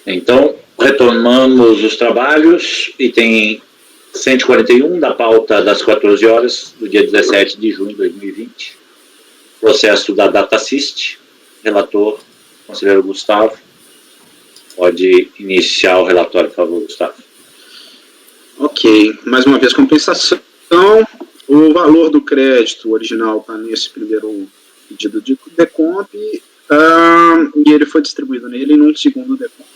Então, retomamos os trabalhos, item 141 da pauta das 14 horas, do dia 17 de junho de 2020, processo da DataSist, relator, conselheiro Gustavo. Pode iniciar o relatório, por favor, Gustavo. Ok, mais uma vez compensação. O valor do crédito original está nesse primeiro pedido de decomp e ele foi distribuído nele num segundo decomp.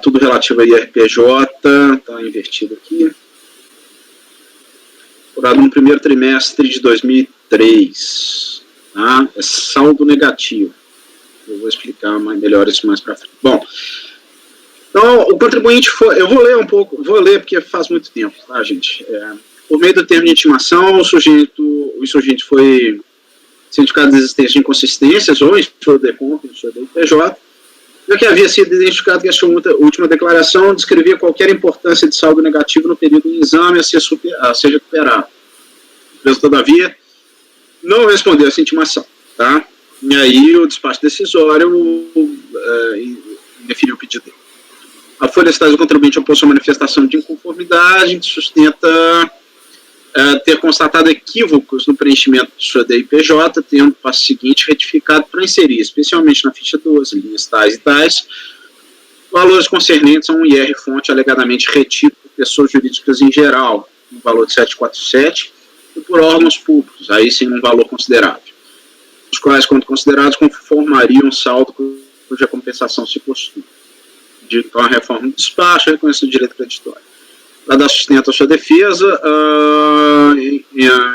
Tudo relativo a IRPJ, está invertido aqui. Apurado no primeiro trimestre de 2003. Tá? É saldo negativo. Eu vou explicar melhor isso mais para frente. Bom, então o contribuinte foi... Eu vou ler um pouco, vou ler porque faz muito tempo, tá, gente? Por meio do termo de intimação, o insurgente foi cientificado da existência de inconsistências ou em sua decomp, em sua DPJ, já que havia sido identificado que a sua última declaração descrevia qualquer importância de saldo negativo no período de exame a ser recuperado. Mas, todavia, não respondeu essa intimação. Tá? E aí o despacho decisório definiu o pedido dele. A folha estágio do contribuinte opôs sua manifestação de inconformidade, sustenta ter constatado equívocos no preenchimento de sua DIPJ, tendo o passo seguinte retificado para inserir, especialmente na ficha 12, linhas tais e tais, valores concernentes a um IR fonte alegadamente retido por pessoas jurídicas em geral, no valor de 747, e por órgãos públicos, aí sim um valor considerável, os quais, quando considerados, conformariam um saldo cuja compensação se postula. Então, a reforma do despacho reconhece o direito creditório. Para dar sustento à sua defesa,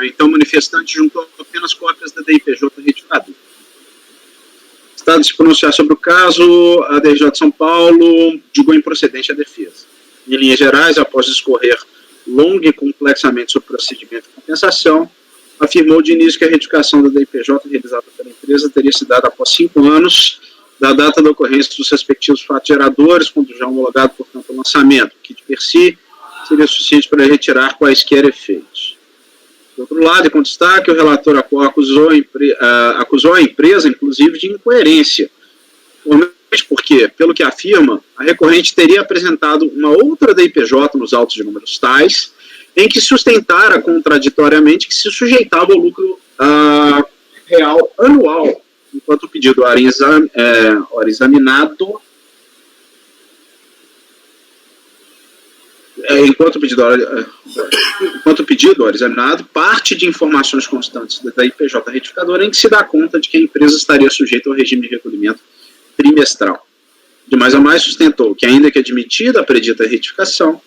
então o manifestante juntou apenas cópias da DIPJ retificadora. Estado de se pronunciar sobre o caso, a DRJ de São Paulo julgou improcedente a defesa. Em linhas gerais, após discorrer longo e complexamente sobre o procedimento de compensação, afirmou de início que a retificação da DIPJ realizada pela empresa teria se dado após 5 anos da data da ocorrência dos respectivos fatos geradores, quando já homologado, portanto, o lançamento, que de per si seria suficiente para retirar quaisquer efeitos. Do outro lado, e com destaque, o relator acusou a empresa, inclusive, de incoerência, porque, pelo que afirma, a recorrente teria apresentado uma outra DIPJ nos autos de números tais, em que sustentara contraditoriamente que se sujeitava ao lucro real anual, enquanto o pedido era examinado. Enquanto o pedido era examinado, parte de informações constantes da IPJ retificadora em que se dá conta de que a empresa estaria sujeita ao regime de recolhimento trimestral. De mais a mais, sustentou que, ainda que admitida a predita retificação,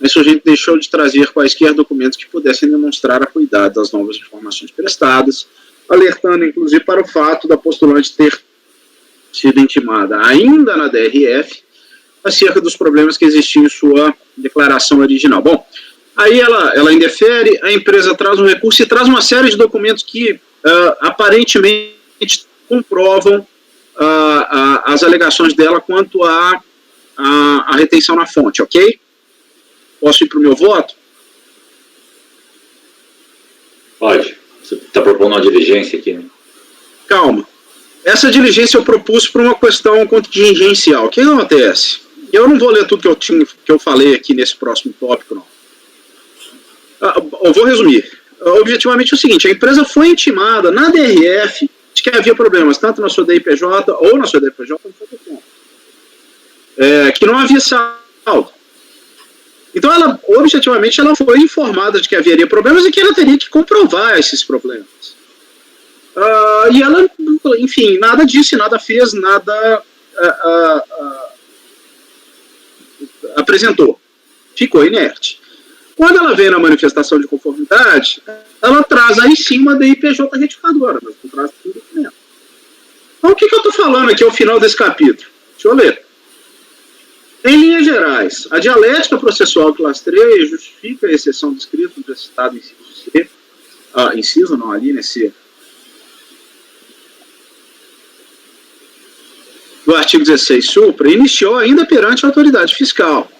a insurgente deixou de trazer quaisquer documentos que pudessem demonstrar a cuidado das novas informações prestadas, alertando, inclusive, para o fato da postulante ter sido intimada ainda na DRF acerca dos problemas que existiam em sua declaração original. Bom, aí ela indefere, a empresa traz um recurso e traz uma série de documentos que aparentemente comprovam as alegações dela quanto à retenção na fonte, ok? Posso ir para o meu voto? Pode. Você está propondo uma diligência aqui, né? Calma. Essa diligência eu propus por uma questão contingencial. O que acontece? Eu não vou ler tudo que eu falei aqui nesse próximo tópico, não. Eu vou resumir. Objetivamente é o seguinte, a empresa foi intimada na DRF de que havia problemas, tanto na sua DIPJ ou na sua DIPJ, que não havia saldo. Então, objetivamente, ela foi informada de que haveria problemas e que ela teria que comprovar esses problemas. E ela, enfim, nada disse, nada fez, nada apresentou. Ficou inerte. Quando ela vem na manifestação de conformidade, ela traz aí sim uma DIPJ retificadora, mas não traz tudo documento. Então, o que eu estou falando aqui ao final desse capítulo? Deixa eu ler. Em linhas gerais, a dialética processual classe 3 justifica a exceção do escrito do citado inciso C, inciso não, ali nesse do artigo 16 supra, iniciou ainda perante a autoridade fiscal.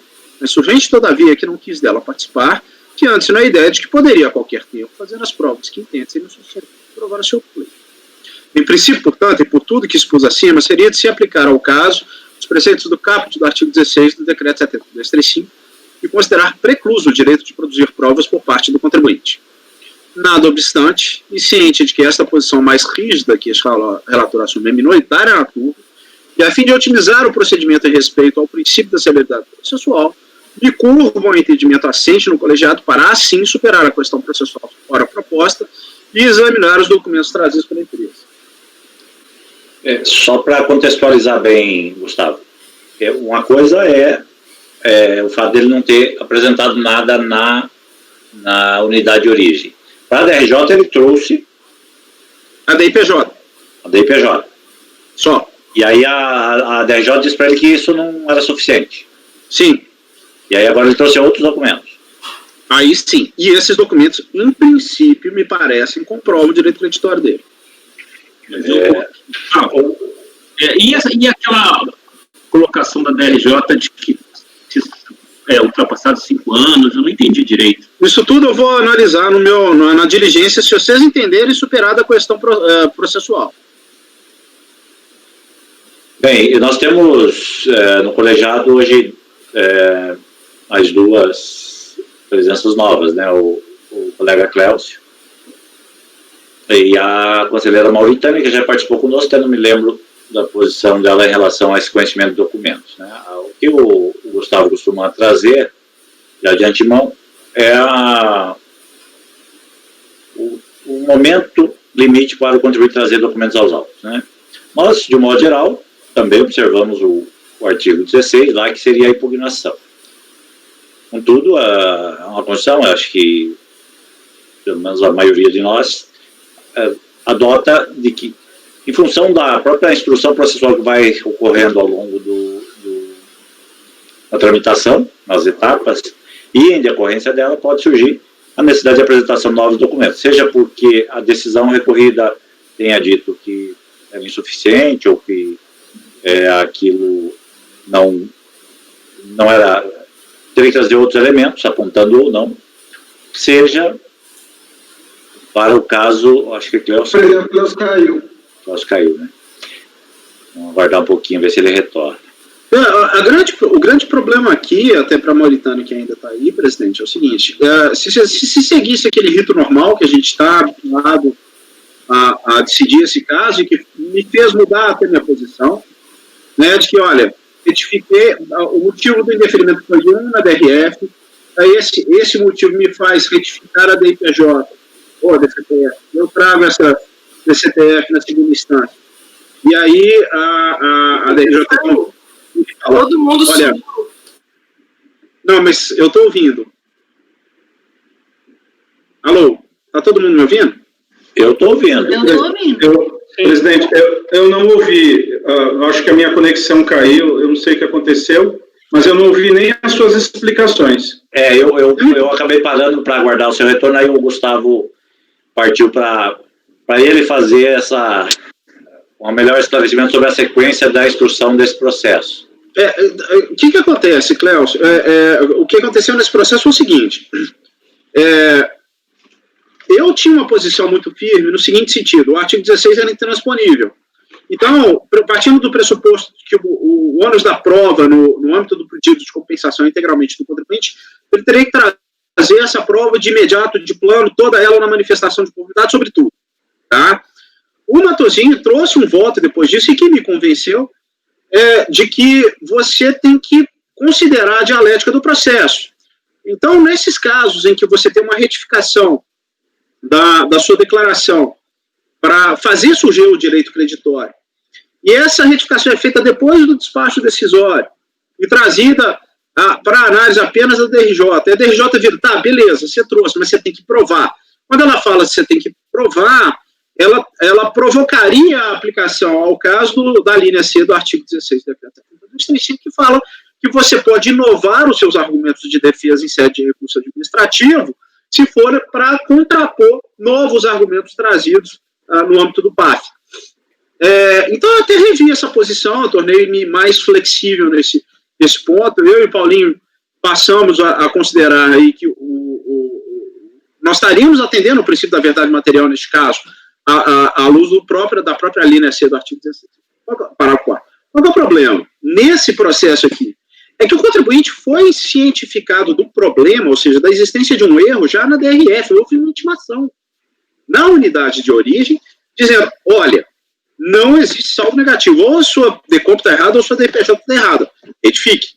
A insurgente, todavia, que não quis dela participar, que antes na ideia de que poderia a qualquer tempo fazer as provas que entende serem suficientes para provar o seu pleito. Em princípio, portanto, e por tudo que expus acima, seria de se aplicar ao caso preceitos do caput do artigo 16 do decreto 7235 e considerar precluso o direito de produzir provas por parte do contribuinte. Nada obstante, e ciente de que esta posição mais rígida que este relator assume é minoritária na turma, e a fim de otimizar o procedimento em respeito ao princípio da celeridade processual, me curvo ao entendimento assente no colegiado para, assim, superar a questão processual fora proposta e examinar os documentos trazidos pela empresa. Só para contextualizar bem, Gustavo, uma coisa é o fato dele não ter apresentado nada na unidade de origem. Para a DRJ, ele trouxe a DIPJ. A DIPJ. Só. E aí a DRJ disse para ele que isso não era suficiente. Sim. E aí agora ele trouxe outros documentos. Aí sim. E esses documentos, em princípio, me parecem comprovam o direito creditório dele. E aquela colocação da DRJ de que ultrapassados 5 anos, eu não entendi direito. Isso tudo eu vou analisar na diligência, se vocês entenderem, superada a questão processual. Bem, nós temos no colegiado hoje as duas presenças novas, né? O colega Cléucio e a conselheira Mauritânia, que já participou conosco, até não me lembro da posição dela em relação a esse conhecimento de documentos, né? O que o Gustavo costuma trazer, já de antemão, é o momento limite para o contribuinte trazer documentos aos autos, né? Mas, de um modo geral, também observamos o artigo 16, lá que seria a impugnação. Contudo, uma Constituição, acho que, pelo menos a maioria de nós, adota de que, em função da própria instrução processual que vai ocorrendo ao longo da tramitação, nas etapas, e em decorrência dela pode surgir a necessidade de apresentação de novos documentos, seja porque a decisão recorrida tenha dito que era insuficiente ou que aquilo não era, teria que trazer outros elementos, apontando ou não, seja para o caso, acho que o Cléucio... Por exemplo, o Cléucio caiu. Cléucio caiu, né? Vamos aguardar um pouquinho, ver se ele retorna. O grande problema aqui, até para a Mauritânia que ainda está aí, presidente, é o seguinte, se seguisse aquele rito normal que a gente está habituado a decidir esse caso, e que me fez mudar até minha posição, né, de que, olha, retifiquei, o motivo do indeferimento foi na DRF, aí esse motivo me faz retificar a DIPJ, ou a DCTF, eu trago essa DCTF na segunda instância, e aí a DRJ... Todo mundo olha, subiu. Não, mas eu estou ouvindo. Alô? Está todo mundo me ouvindo? Eu estou ouvindo. Eu estou ouvindo. Presidente, eu não ouvi. Acho que a minha conexão caiu, eu não sei o que aconteceu, mas eu não ouvi nem as suas explicações. Eu acabei parando para aguardar o seu retorno, aí o Gustavo partiu para ele fazer um melhor esclarecimento sobre a sequência da instrução desse processo. O que acontece, Cléucio? O que aconteceu nesse processo foi o seguinte. Eu tinha uma posição muito firme no seguinte sentido: o artigo 16 era intransponível. Então, partindo do pressuposto que o ônus da prova no âmbito do pedido de compensação integralmente do contribuinte, ele teria que trazer essa prova de imediato, de plano, toda ela na manifestação de conformidade, sobretudo. Tá? O Matosinho trouxe um voto depois disso e que me convenceu de que você tem que considerar a dialética do processo. Então, nesses casos em que você tem uma retificação da sua declaração para fazer surgir o direito creditório, e essa retificação é feita depois do despacho decisório e trazida para análise apenas da DRJ, a DRJ vira, tá, beleza, você trouxe, mas você tem que provar. Quando ela fala que você tem que provar, ela provocaria a aplicação ao caso da linha C do artigo 16 do decreto 7235, que fala que você pode inovar os seus argumentos de defesa em sede de recurso administrativo, se for para contrapor novos argumentos trazidos no âmbito do PAF. Então, eu até revi essa posição, eu tornei-me mais flexível nesse ponto. Eu e o Paulinho passamos a considerar aí que nós estaríamos atendendo o princípio da verdade material neste caso, à luz da própria linha C do artigo 16. Parágrafo 4. Qual é o problema? nesse processo aqui? É que o contribuinte foi cientificado do problema, ou seja, da existência de um erro já na DRF, houve uma intimação na unidade de origem, dizendo, olha, não existe saldo negativo, ou a sua DECOMP está errada, ou a sua DPJ está errada, retifique.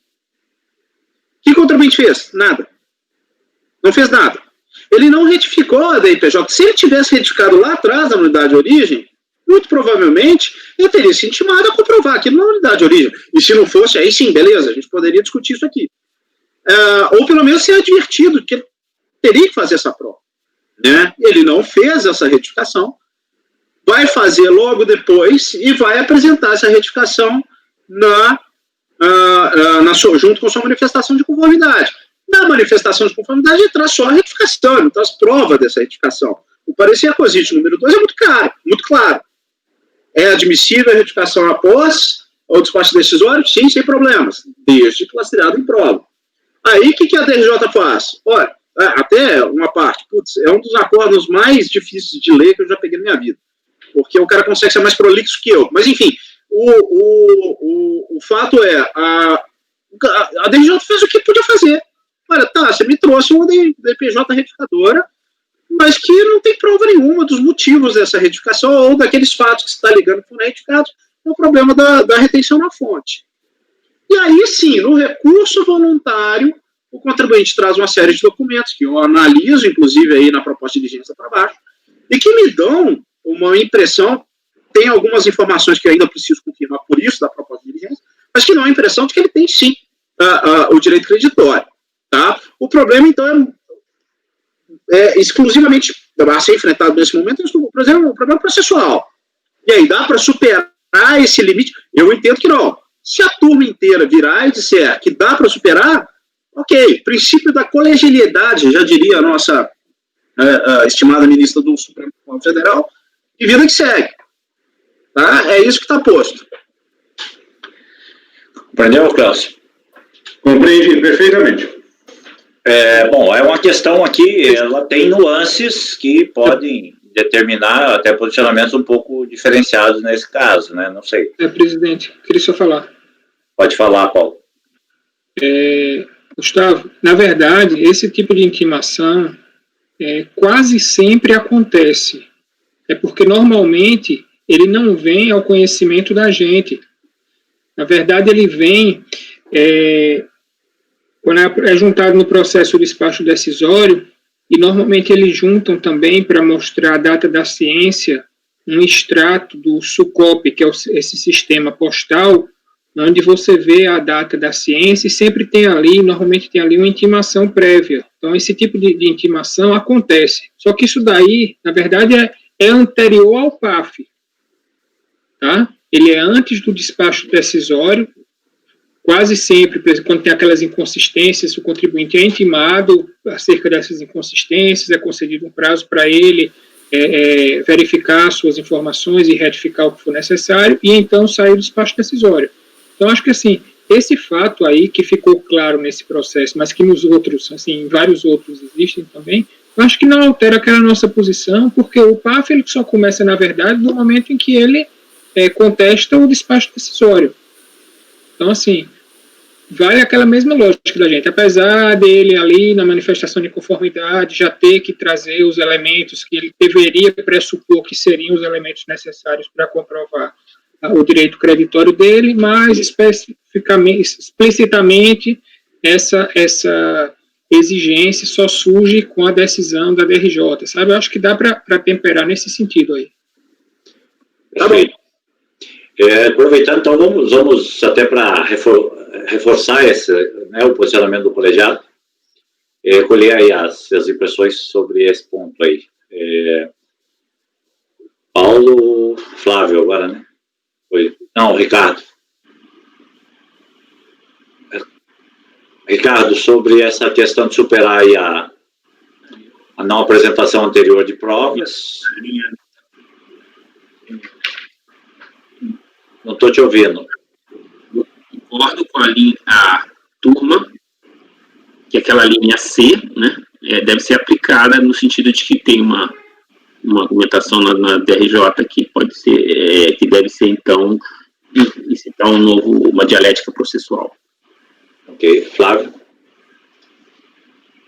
O que o contribuinte fez? Nada. Não fez nada. Ele não retificou a DPJ. Se ele tivesse retificado lá atrás na unidade de origem, muito provavelmente ele teria se intimado a comprovar aquilo na unidade de origem. E se não fosse, aí sim, beleza, a gente poderia discutir isso aqui. Ou pelo menos ser advertido que ele teria que fazer essa prova. Né? Ele não fez essa retificação, vai fazer logo depois e vai apresentar essa retificação junto com sua manifestação de conformidade. Na manifestação de conformidade, ele traz só a retificação, ele não traz prova dessa retificação. O parecer acusítico número 2 é muito claro. É admissível a retificação após o despacho decisório? Sim, sem problemas, desde que lastreado em prova. Aí, o que a DRJ faz? Olha, até uma parte, é um dos acordos mais difíceis de ler que eu já peguei na minha vida, porque o cara consegue ser mais prolixo que eu. Mas, enfim, o fato é, a DRJ fez o que podia fazer. Olha, tá, você me trouxe uma DPJ retificadora, mas que não tem prova nenhuma dos motivos dessa retificação ou daqueles fatos que você está ligando que foram retificados, é o problema da retenção na fonte. E aí, sim, no recurso voluntário, o contribuinte traz uma série de documentos que eu analiso, inclusive, aí na proposta de diligência para baixo, e que me dão uma impressão, tem algumas informações que eu ainda preciso confirmar por isso, da proposta de diligência, mas que dão a impressão de que ele tem, sim, o direito creditório. Tá? O problema, então, é exclusivamente, a ser enfrentado nesse momento, por exemplo, o problema processual. E aí, dá para superar esse limite? Eu entendo que não. Se a turma inteira virar e disser que dá para superar, ok, princípio da colegialidade, já diria a nossa estimada ministra do Supremo Tribunal Federal, e vida que segue. Tá? É isso que está posto. Compreendeu, Cláudio? Compreendi perfeitamente. Bom, é uma questão aqui, ela tem nuances que podem determinar até posicionamentos um pouco diferenciados nesse caso, né? Não sei. Presidente, queria só falar. Pode falar, Paulo. Gustavo, na verdade, esse tipo de intimação quase sempre acontece. É porque, normalmente, ele não vem ao conhecimento da gente. Na verdade, ele vem... quando é juntado no processo do despacho decisório, e normalmente eles juntam também para mostrar a data da ciência, um extrato do SUCOP, que é esse sistema postal, onde você vê a data da ciência e sempre tem ali, normalmente tem ali uma intimação prévia. Então, esse tipo de intimação acontece. Só que isso daí, na verdade, é anterior ao PAF. Tá? Ele é antes do despacho decisório. Quase sempre, quando tem aquelas inconsistências, o contribuinte é intimado acerca dessas inconsistências, é concedido um prazo para ele verificar suas informações e retificar o que for necessário, e então sair do despacho decisório. Então, acho que, assim, esse fato aí que ficou claro nesse processo, mas que nos outros, assim, em vários outros existem também, eu acho que não altera aquela nossa posição, porque o PAF ele só começa, na verdade, no momento em que ele contesta o despacho decisório. Então, assim, vale aquela mesma lógica da gente. Apesar dele ali, na manifestação de conformidade, já ter que trazer os elementos que ele deveria pressupor que seriam os elementos necessários para comprovar o direito creditório dele, mas explicitamente essa exigência só surge com a decisão da DRJ, sabe? Eu acho que dá para temperar nesse sentido aí. Tá bem. Aproveitando, então, vamos até para reforçar o posicionamento do colegiado, colher aí as impressões sobre esse ponto aí. Paulo, Flávio agora, né? Não, Ricardo. Ricardo, sobre essa questão de superar aí a não apresentação anterior de provas. Não estou te ouvindo. Concordo com a turma, que aquela linha C, né, deve ser aplicada no sentido de que tem uma argumentação na DRJ que pode ser, que deve ser, então, e citar uma dialética processual. Ok, Flávio?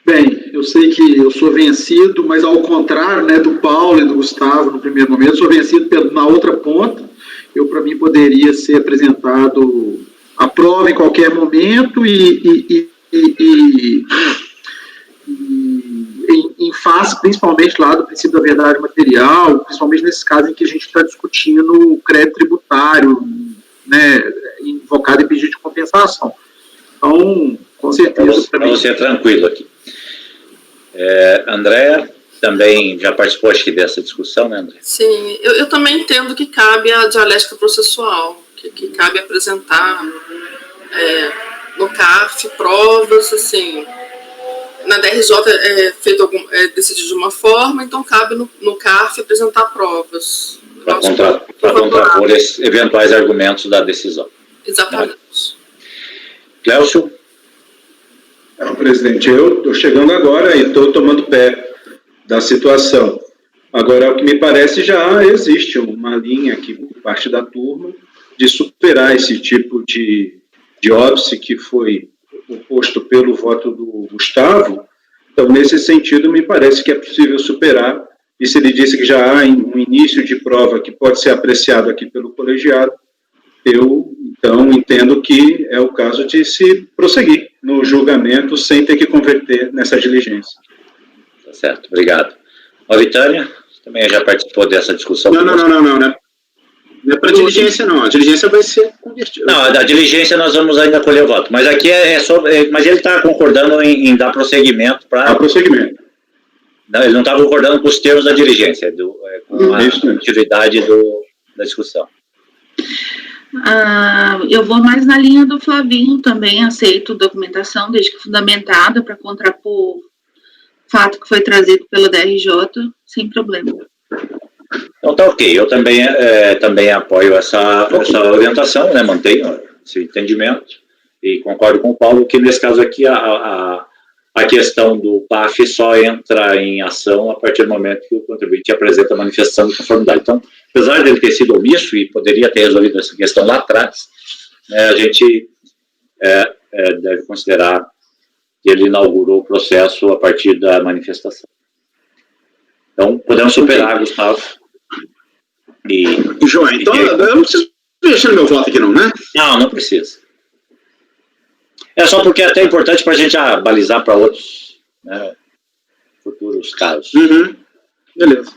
Bem, eu sei que eu sou vencido, mas ao contrário, né, do Paulo e do Gustavo no primeiro momento, eu sou vencido na outra ponta. Para mim, poderia ser apresentado a prova em qualquer momento e em face, principalmente lá do princípio da verdade material, principalmente nesses casos em que a gente está discutindo o crédito tributário, né, invocado em pedido de compensação. Então, com certeza... Para você é tranquilo aqui. Andréa, também já participou, acho que, dessa discussão, né, Andréa? Sim, eu também entendo que cabe a dialética processual, que cabe apresentar no CARF provas, assim, na DRJ é decidido de uma forma, então cabe no CARF apresentar provas. Para contrapor esses eventuais argumentos da decisão. Exatamente. Cléucio? Não, presidente, eu estou chegando agora e estou tomando pé da situação. Agora, o que me parece, já existe uma linha aqui por parte da turma de superar esse tipo de óbice que foi oposto pelo voto do Gustavo. Então, nesse sentido, me parece que é possível superar, e se ele disse que já há um início de prova que pode ser apreciado aqui pelo colegiado, eu, então, entendo que é o caso de se prosseguir no julgamento sem ter que converter nessa diligência. Tá certo, obrigado. Mauritânia, também já participou dessa discussão? Não, né? Não é para diligência, não. A diligência vai ser convertida. Não, a diligência nós vamos ainda colher o voto. Mas aqui mas ele está concordando em dar prosseguimento para... Dar prosseguimento. Não, ele não está concordando com os termos da diligência, com a utilidade da discussão. Eu vou mais na linha do Flavinho também, aceito documentação, desde que fundamentada, para contrapor o fato que foi trazido pela DRJ, sem problema. Então tá ok, eu também apoio essa orientação, né, mantenho esse entendimento, e concordo com o Paulo que nesse caso aqui a questão do PAF só entra em ação a partir do momento que o contribuinte apresenta a manifestação de conformidade. Então, apesar dele ter sido omisso e poderia ter resolvido essa questão lá atrás, a gente deve considerar que ele inaugurou o processo a partir da manifestação. Então, podemos superar, Gustavo. João, então eu não preciso mexer no meu voto aqui não, né? Não precisa. É só porque é até importante para a gente balizar para outros, né, futuros casos. Uhum. Beleza.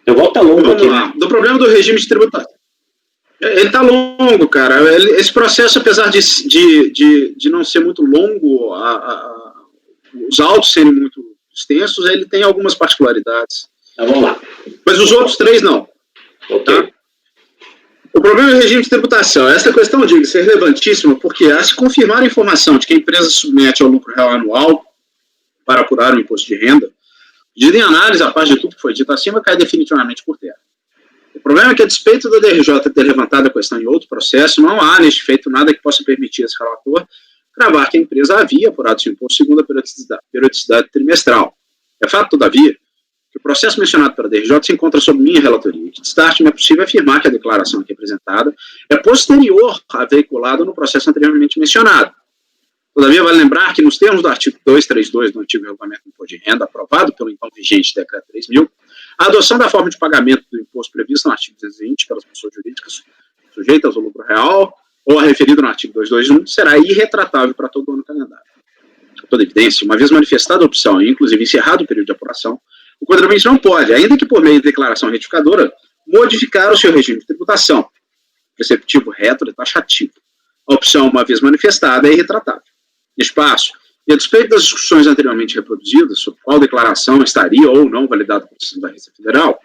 Eu volto tá longo aqui. Vamos lá. Do problema do regime de tributação. Ele está longo, cara. Esse processo, apesar de não ser muito longo, os autos serem muito extensos, ele tem algumas particularidades. Então, vamos lá. Mas os outros três não. Ok. Tá? O problema do regime de tributação. Essa questão, eu digo, é relevantíssima, porque a se confirmar a informação de que a empresa submete ao lucro real anual para apurar o imposto de renda, pedido em análise, a parte de tudo que foi dito acima, cai definitivamente por terra. O problema é que, a despeito da DRJ ter levantado a questão em outro processo, não há, neste feito, nada que possa permitir esse relator cravar que a empresa havia apurado seu imposto segundo a periodicidade trimestral. É fato, todavia, que o processo mencionado pela DRJ se encontra sob minha relatoria, e que, de start, me é possível afirmar que a declaração aqui apresentada é posterior à veiculada no processo anteriormente mencionado. Todavia, vale lembrar que, nos termos do artigo 232 do antigo Regulamento do Imposto de Renda, aprovado pelo então vigente Decreto 3.000, a adoção da forma de pagamento do imposto previsto no artigo 220 pelas pessoas jurídicas sujeitas ao lucro real ou a referida no artigo 221 será irretratável para todo o ano calendário. Com toda evidência, uma vez manifestada a opção e, inclusive, encerrado o período de apuração, o contribuinte não pode, ainda que por meio de declaração retificadora, modificar o seu regime de tributação, preceptivo, retro e taxativo. A opção, uma vez manifestada, é irretratável. Neste passo, e a despeito das discussões anteriormente reproduzidas sobre qual declaração estaria ou não validada por decisão da Receita Federal,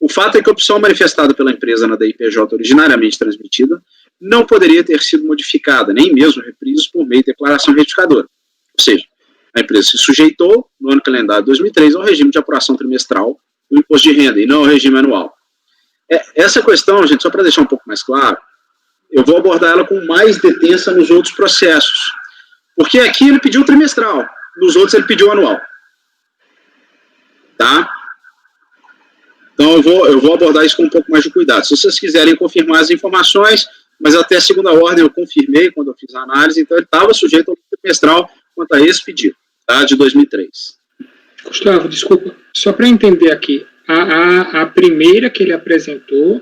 o fato é que a opção manifestada pela empresa na DIPJ originariamente transmitida não poderia ter sido modificada, nem mesmo reprise por meio de declaração retificadora. Ou seja, a empresa se sujeitou, no ano calendário de 2003, ao regime de apuração trimestral do imposto de renda, e não ao regime anual. Essa questão, gente, só para deixar um pouco mais claro, eu vou abordar ela com mais detença nos outros processos. Porque aqui ele pediu trimestral, nos outros ele pediu anual. Tá? Então, eu vou abordar isso com um pouco mais de cuidado. Se vocês quiserem confirmar as informações, mas até a segunda ordem eu confirmei quando eu fiz a análise, então ele estava sujeito ao lucro trimestral quanto a esse pedido, tá, de 2003. Gustavo, desculpa, só para entender aqui, a primeira que ele apresentou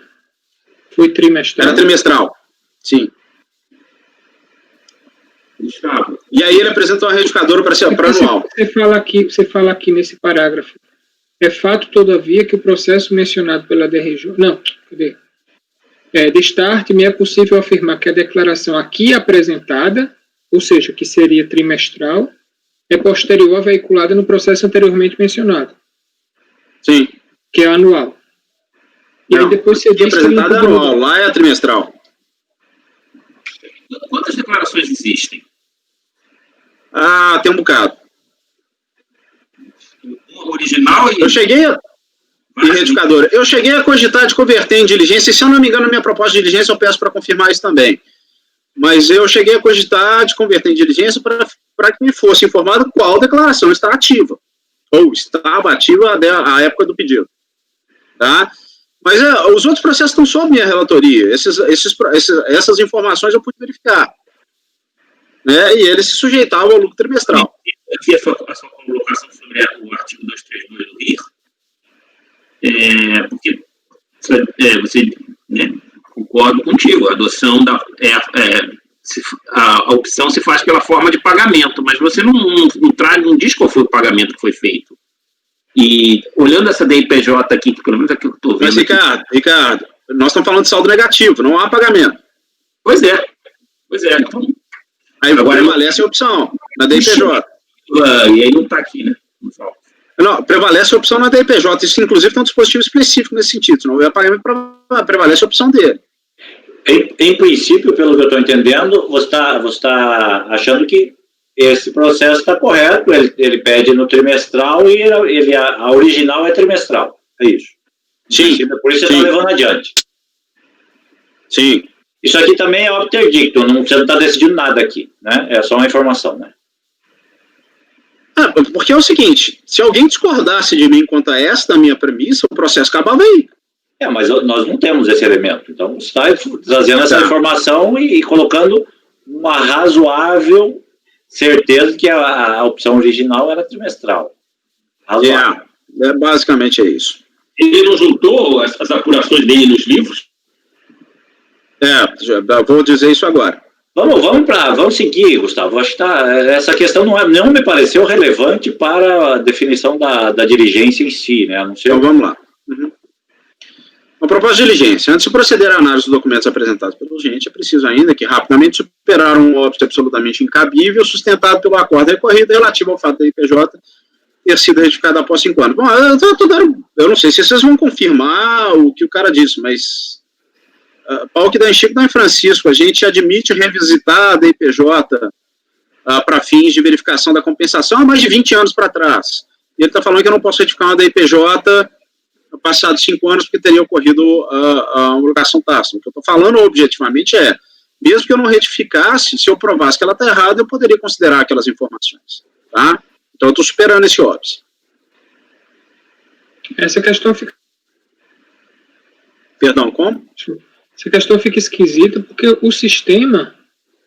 foi trimestral? Era trimestral, sim. Gustavo, E aí ele apresentou uma retificadora para anual. Você fala aqui nesse parágrafo, é fato, todavia, que o processo mencionado pela DRJ... Não, cadê? Destarte-me é possível afirmar que a declaração aqui apresentada, ou seja, que seria trimestral, é posterior à veiculada no processo anteriormente mencionado. Sim. Que é anual. E Não, aí depois você diz que... apresentada é anual, lá é a trimestral. quantas declarações existem? Ah, tem um bocado. Uma original e... Eu cheguei e retificadora. Eu cheguei a cogitar de converter em diligência, e se eu não me engano, na minha proposta de diligência, eu peço para confirmar isso também. Mas eu cheguei a cogitar de converter em diligência para que me fosse informado qual declaração está ativa, ou estava ativa à época do pedido. Tá? Mas os outros processos estão sob minha relatoria. Essas informações eu pude verificar. Né? E eles se sujeitavam ao lucro trimestral. Aqui a sua colocação sobre o artigo 232 do RIR, porque você concordo contigo, a adoção a opção se faz pela forma de pagamento, mas você não diz qual foi o pagamento que foi feito. E olhando essa DIPJ aqui, que pelo menos aqui eu estou vendo... Mas, Ricardo, nós estamos falando de saldo negativo, não há pagamento. Pois é. Então, aí agora prevalece a opção na DIPJ. E aí não está aqui, né? Não, prevalece a opção na DIPJ. Isso, inclusive, tem um dispositivo específico nesse sentido. Se não houver pagamento, prevalece a opção dele. Em princípio, pelo que eu estou entendendo, você está achando que esse processo está correto, ele pede no trimestral e a original é trimestral. É isso. Sim. Por isso você está levando adiante. Sim. Isso aqui também é obter dictum, você não está decidindo nada aqui, né? É só uma informação, né? Porque é o seguinte, se alguém discordasse de mim quanto a esta minha premissa, o processo acabava aí. Mas nós não temos esse elemento. Então, você está trazendo essa informação e colocando uma razoável certeza que a opção original era trimestral. Basicamente é isso. Ele não juntou as apurações dele nos livros? Vou dizer isso agora. Vamos seguir, Gustavo. Acho que essa questão não me pareceu relevante para a definição da diligência em si, né? Então vamos lá. Uhum. Uma proposta de diligência. Antes de proceder à análise dos documentos apresentados pelo diligente, é preciso ainda que rapidamente superar um óbito absolutamente incabível, sustentado pelo acordo recorrido relativo ao fato da IPJ ter sido retificado após 5 anos. Bom, eu não sei se vocês vão confirmar o que o cara disse, mas pau que dá em Chico, dá em Francisco. A gente admite revisitar a DIPJ para fins de verificação da compensação há mais de 20 anos para trás. E ele está falando que eu não posso retificar uma DIPJ passados 5 anos porque teria ocorrido a homologação tácita. O que eu estou falando objetivamente mesmo que eu não retificasse, se eu provasse que ela está errada, eu poderia considerar aquelas informações. Tá? Então eu estou superando esse óbice. Essa questão fica... Perdão, como? Essa questão fica esquisita porque o sistema,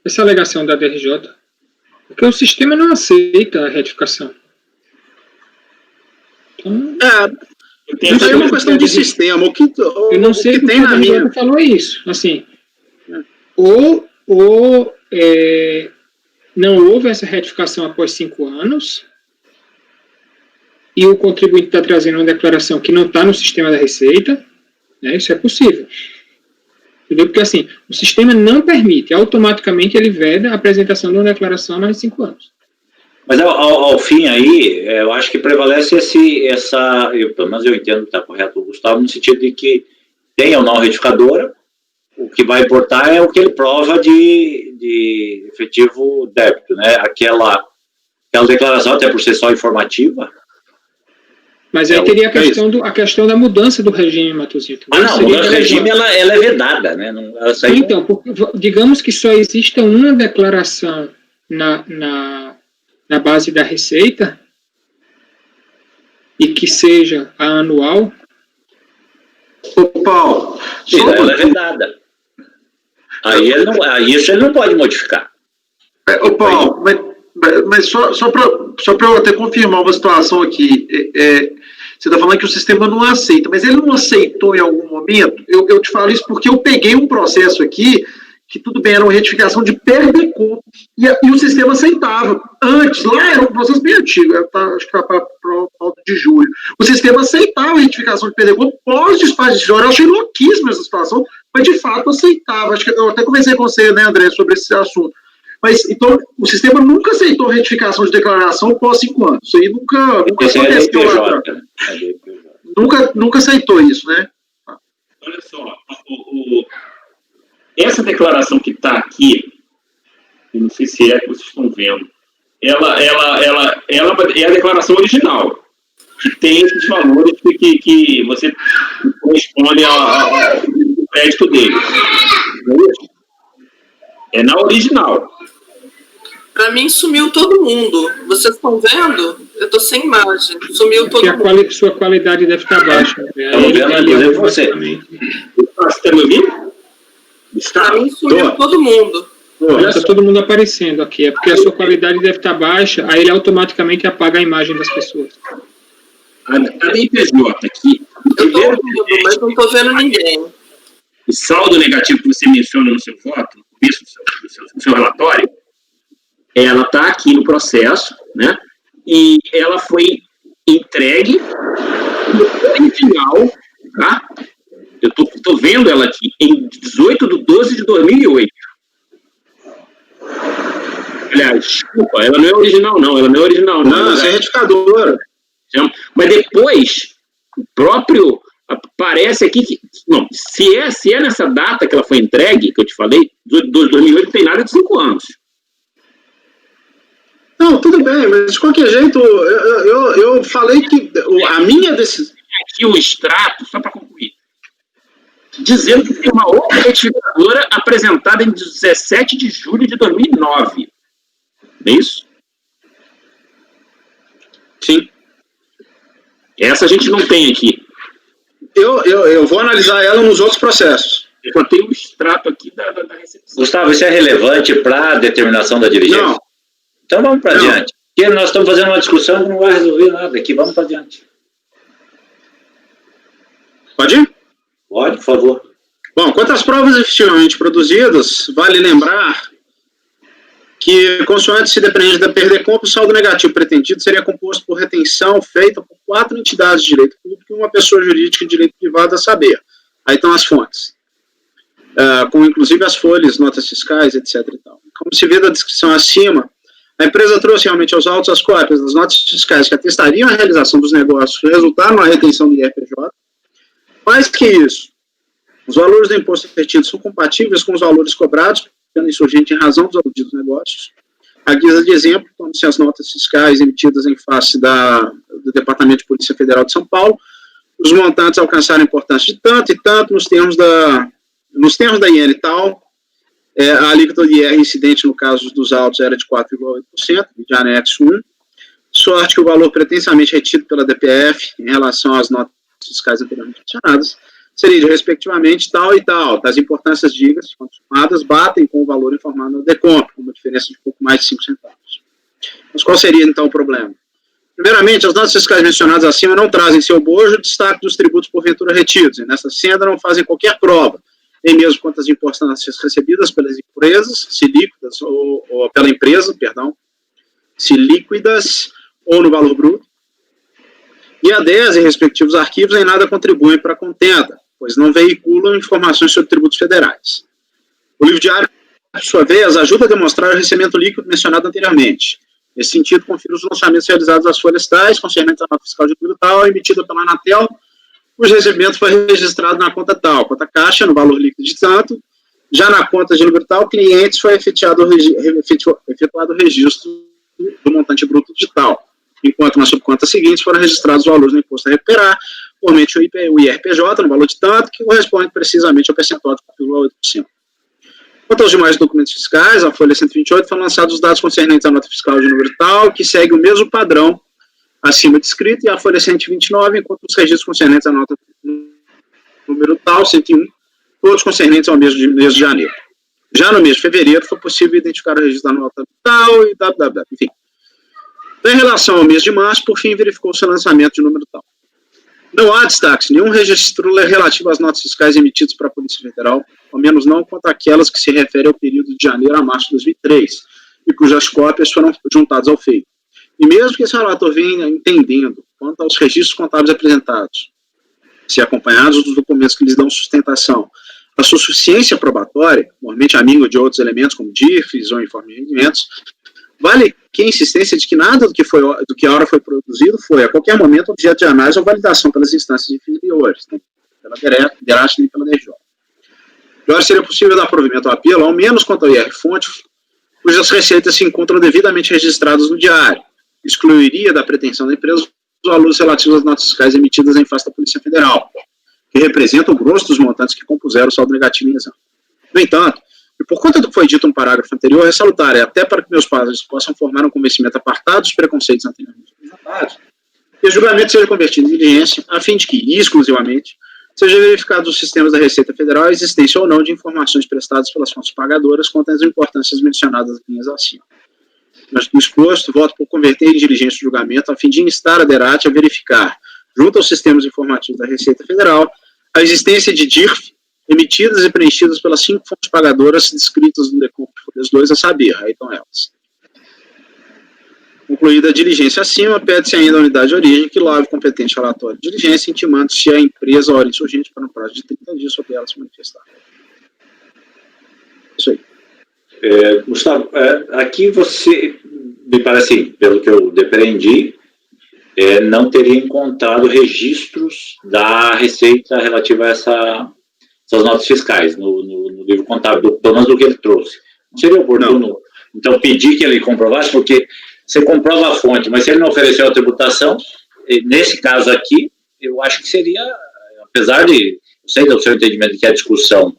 essa alegação da DRJ, porque o sistema não aceita a retificação. Então, isso aí é uma questão de sistema. Eu não sei porque a DRJ falou isso. Assim, ou não houve essa retificação após 5 anos e o contribuinte está trazendo uma declaração que não está no sistema da Receita, né? Isso é possível. Entendeu? Porque assim, o sistema não permite, automaticamente ele veda a apresentação de uma declaração há mais de 5 anos. Mas ao fim aí, eu acho que prevalece pelo menos eu entendo que está correto o Gustavo, no sentido de que tem ou não retificadora, o que vai importar é o que ele prova de efetivo débito, né? Aquela declaração, até por ser só informativa. Mas aí teria a questão da mudança do regime, Matosinho. Não, a mudança do regime ela é vedada, né? Então, digamos que só exista uma declaração na base da Receita e que seja a anual, Ô, Paulo, Tira ela é vedada. Aí isso ele não pode modificar. Ô, Paulo, mas só para eu até confirmar uma situação aqui, você está falando que o sistema não aceita, mas ele não aceitou em algum momento? Eu te falo isso porque eu peguei um processo aqui que tudo bem, era uma retificação de PERDECOMP, e o sistema aceitava. Antes, lá era um processo bem antigo, acho que era para falta de julho. O sistema aceitava a retificação de PERDECOMP pós-despacho de hora. Eu achei louquíssima essa situação, mas de fato aceitava. Acho que eu até conversei com você, né, André, sobre esse assunto. Mas, então, o sistema nunca aceitou retificação de declaração pós 5 anos. Isso aí nunca aconteceu lá atrás. Nunca aceitou isso, né? Olha só, essa declaração que está aqui, eu não sei se é que vocês estão vendo, ela é a declaração original, que tem esses valores que você corresponde ao crédito dele. É na original. Para mim, sumiu todo mundo. Vocês estão vendo? Eu estou sem imagem. Sumiu todo mundo. Sua qualidade deve estar baixa. Estamos vendo ali você. Você está me ouvindo? Para mim, sumiu todo mundo. Está todo mundo aparecendo aqui. É porque a sua qualidade deve estar baixa, aí ele automaticamente apaga a imagem das pessoas. A DIPJ aqui. Eu estou ouvindo, mas não estou vendo ninguém. O saldo negativo que você menciona no seu voto, no começo do seu relatório, ela está aqui no processo, né? E ela foi entregue no final, tá? Eu tô vendo ela aqui em 18/12/2008. Aliás, desculpa, ela não é original, não. Ela não é original, não. Não, essa é retificadora. Mas depois, o próprio... Parece aqui que... Não, se é nessa data que ela foi entregue, que eu te falei, 18/12/2008, não tem nada de 5 anos. Não, tudo bem, mas de qualquer jeito, eu falei que a minha decisão... Aqui o extrato, só para concluir, dizendo que tem uma outra retificadora apresentada em 17 de julho de 2009. Não é isso? Sim. Essa a gente não tem aqui. Eu vou analisar ela nos outros processos. Eu só tenho o extrato aqui da recepção. Gustavo, isso é relevante para a determinação da diligência? Não. Então vamos para adiante. Porque nós estamos fazendo uma discussão que não vai resolver nada aqui. Vamos para adiante. Pode ir? Pode, por favor. Bom, quanto às provas efetivamente produzidas, vale lembrar que, consoante se depende da PERDECOMP, o saldo negativo pretendido seria composto por retenção feita por 4 entidades de direito público e uma pessoa jurídica de direito privado, a saber. Aí estão as fontes, com inclusive as folhas, notas fiscais, etc. E tal. Como se vê da descrição acima, a empresa trouxe realmente aos autos as cópias das notas fiscais que atestariam a realização dos negócios que resultaram na retenção do IRPJ. Mais que isso, os valores do imposto retido são compatíveis com os valores cobrados pelo insurgente em razão dos aludidos negócios. A guisa de exemplo, tome-se as notas fiscais emitidas em face do Departamento de Polícia Federal de São Paulo. Os montantes alcançaram importância de tanto e tanto nos termos da IN e tal. A alíquota de IR incidente no caso dos autos era de 4,8%, de anexo 1. Sorte que o valor pretensamente retido pela DPF em relação às notas fiscais anteriormente mencionadas seria de respectivamente tal e tal. As importâncias digas, quando somadas, batem com o valor informado no DECOMP, com uma diferença de pouco mais de 5 centavos. Mas qual seria, então, o problema? Primeiramente, as notas fiscais mencionadas acima não trazem seu bojo o destaque dos tributos porventura retidos, e nessa senda não fazem qualquer prova, nem mesmo quanto às importâncias recebidas pelas empresas, se líquidas, ou pela empresa, perdão, se líquidas ou no valor bruto, e a 10 e respectivos arquivos em nada contribuem para a contenda, pois não veiculam informações sobre tributos federais. O livro diário, por sua vez, ajuda a demonstrar o recebimento líquido mencionado anteriormente. Nesse sentido, confira os lançamentos realizados às folhas tais, concernentes à nota fiscal de número tal, emitida pela Anatel, cujo recebimento foi registrado na conta tal, conta caixa, no valor líquido de tanto, já na conta de número tal, clientes foi efetuado o registro do montante bruto de tal, enquanto nas subcontas seguintes foram registrados os valores do imposto a recuperar, formalmente o IRPJ, no valor de tanto, que corresponde precisamente ao percentual de 4,8%. Quanto aos demais documentos fiscais, a folha 128 foram lançados os dados concernentes à nota fiscal de número tal, que segue o mesmo padrão acima descrito, e a folha 129, enquanto os registros concernentes à nota número tal, 101, todos concernentes ao mês de janeiro. Já no mês de fevereiro, foi possível identificar o registro da nota tal e enfim. Em relação ao mês de março, por fim, verificou-se o lançamento de número tal. Não há destaques, nenhum registro relativo às notas fiscais emitidas para a Polícia Federal, ao menos não quanto àquelas que se referem ao período de janeiro a março de 2003, e cujas cópias foram juntadas ao feito. E mesmo que esse relator venha entendendo quanto aos registros contábeis apresentados, se acompanhados dos documentos que lhes dão sustentação, a sua suficiência probatória, normalmente amigo de outros elementos como DIRFs ou informes de rendimentos, vale que a insistência de que nada do que a hora foi produzido foi, a qualquer momento, objeto de análise ou validação pelas instâncias inferiores, né, pela DERAT nem pela DRJ. De hora seria possível dar provimento ao apelo, ao menos quanto ao IR-fonte, cujas receitas se encontram devidamente registradas no diário. Excluiria da pretensão da empresa os valores relativos às notas fiscais emitidas em face da Polícia Federal, que representam o grosso dos montantes que compuseram o saldo negativo em exame. No entanto, e por conta do que foi dito no parágrafo anterior, é salutar, até para que meus pares possam formar um convencimento apartado dos preconceitos anteriormente apresentados, que o julgamento seja convertido em diligência, a fim de que, exclusivamente, seja verificado nos sistemas da Receita Federal a existência ou não de informações prestadas pelas fontes pagadoras quanto às importâncias mencionadas nas linhas acima. Mas, no exposto, voto por converter em diligência o julgamento a fim de instar a DERAT a verificar, junto aos sistemas informativos da Receita Federal, a existência de DIRF emitidas e preenchidas pelas 5 fontes pagadoras descritas no decúmulo de folhas 2, a saber, aí estão elas. Concluída a diligência acima, pede-se ainda a unidade de origem que lave o competente relatório de diligência, intimando-se a empresa a hora insurgente para um prazo de 30 dias sobre ela se manifestar. Isso aí. Gustavo, aqui você, me parece, pelo que eu depreendi, não teria encontrado registros da Receita relativa a essas notas fiscais no livro contábil, pelo menos do que ele trouxe. Não seria oportuno, então, pedir que ele comprovasse, porque você comprova a fonte, mas se ele não ofereceu a tributação, nesse caso aqui, eu acho que seria, apesar de, eu sei do seu entendimento de que a discussão,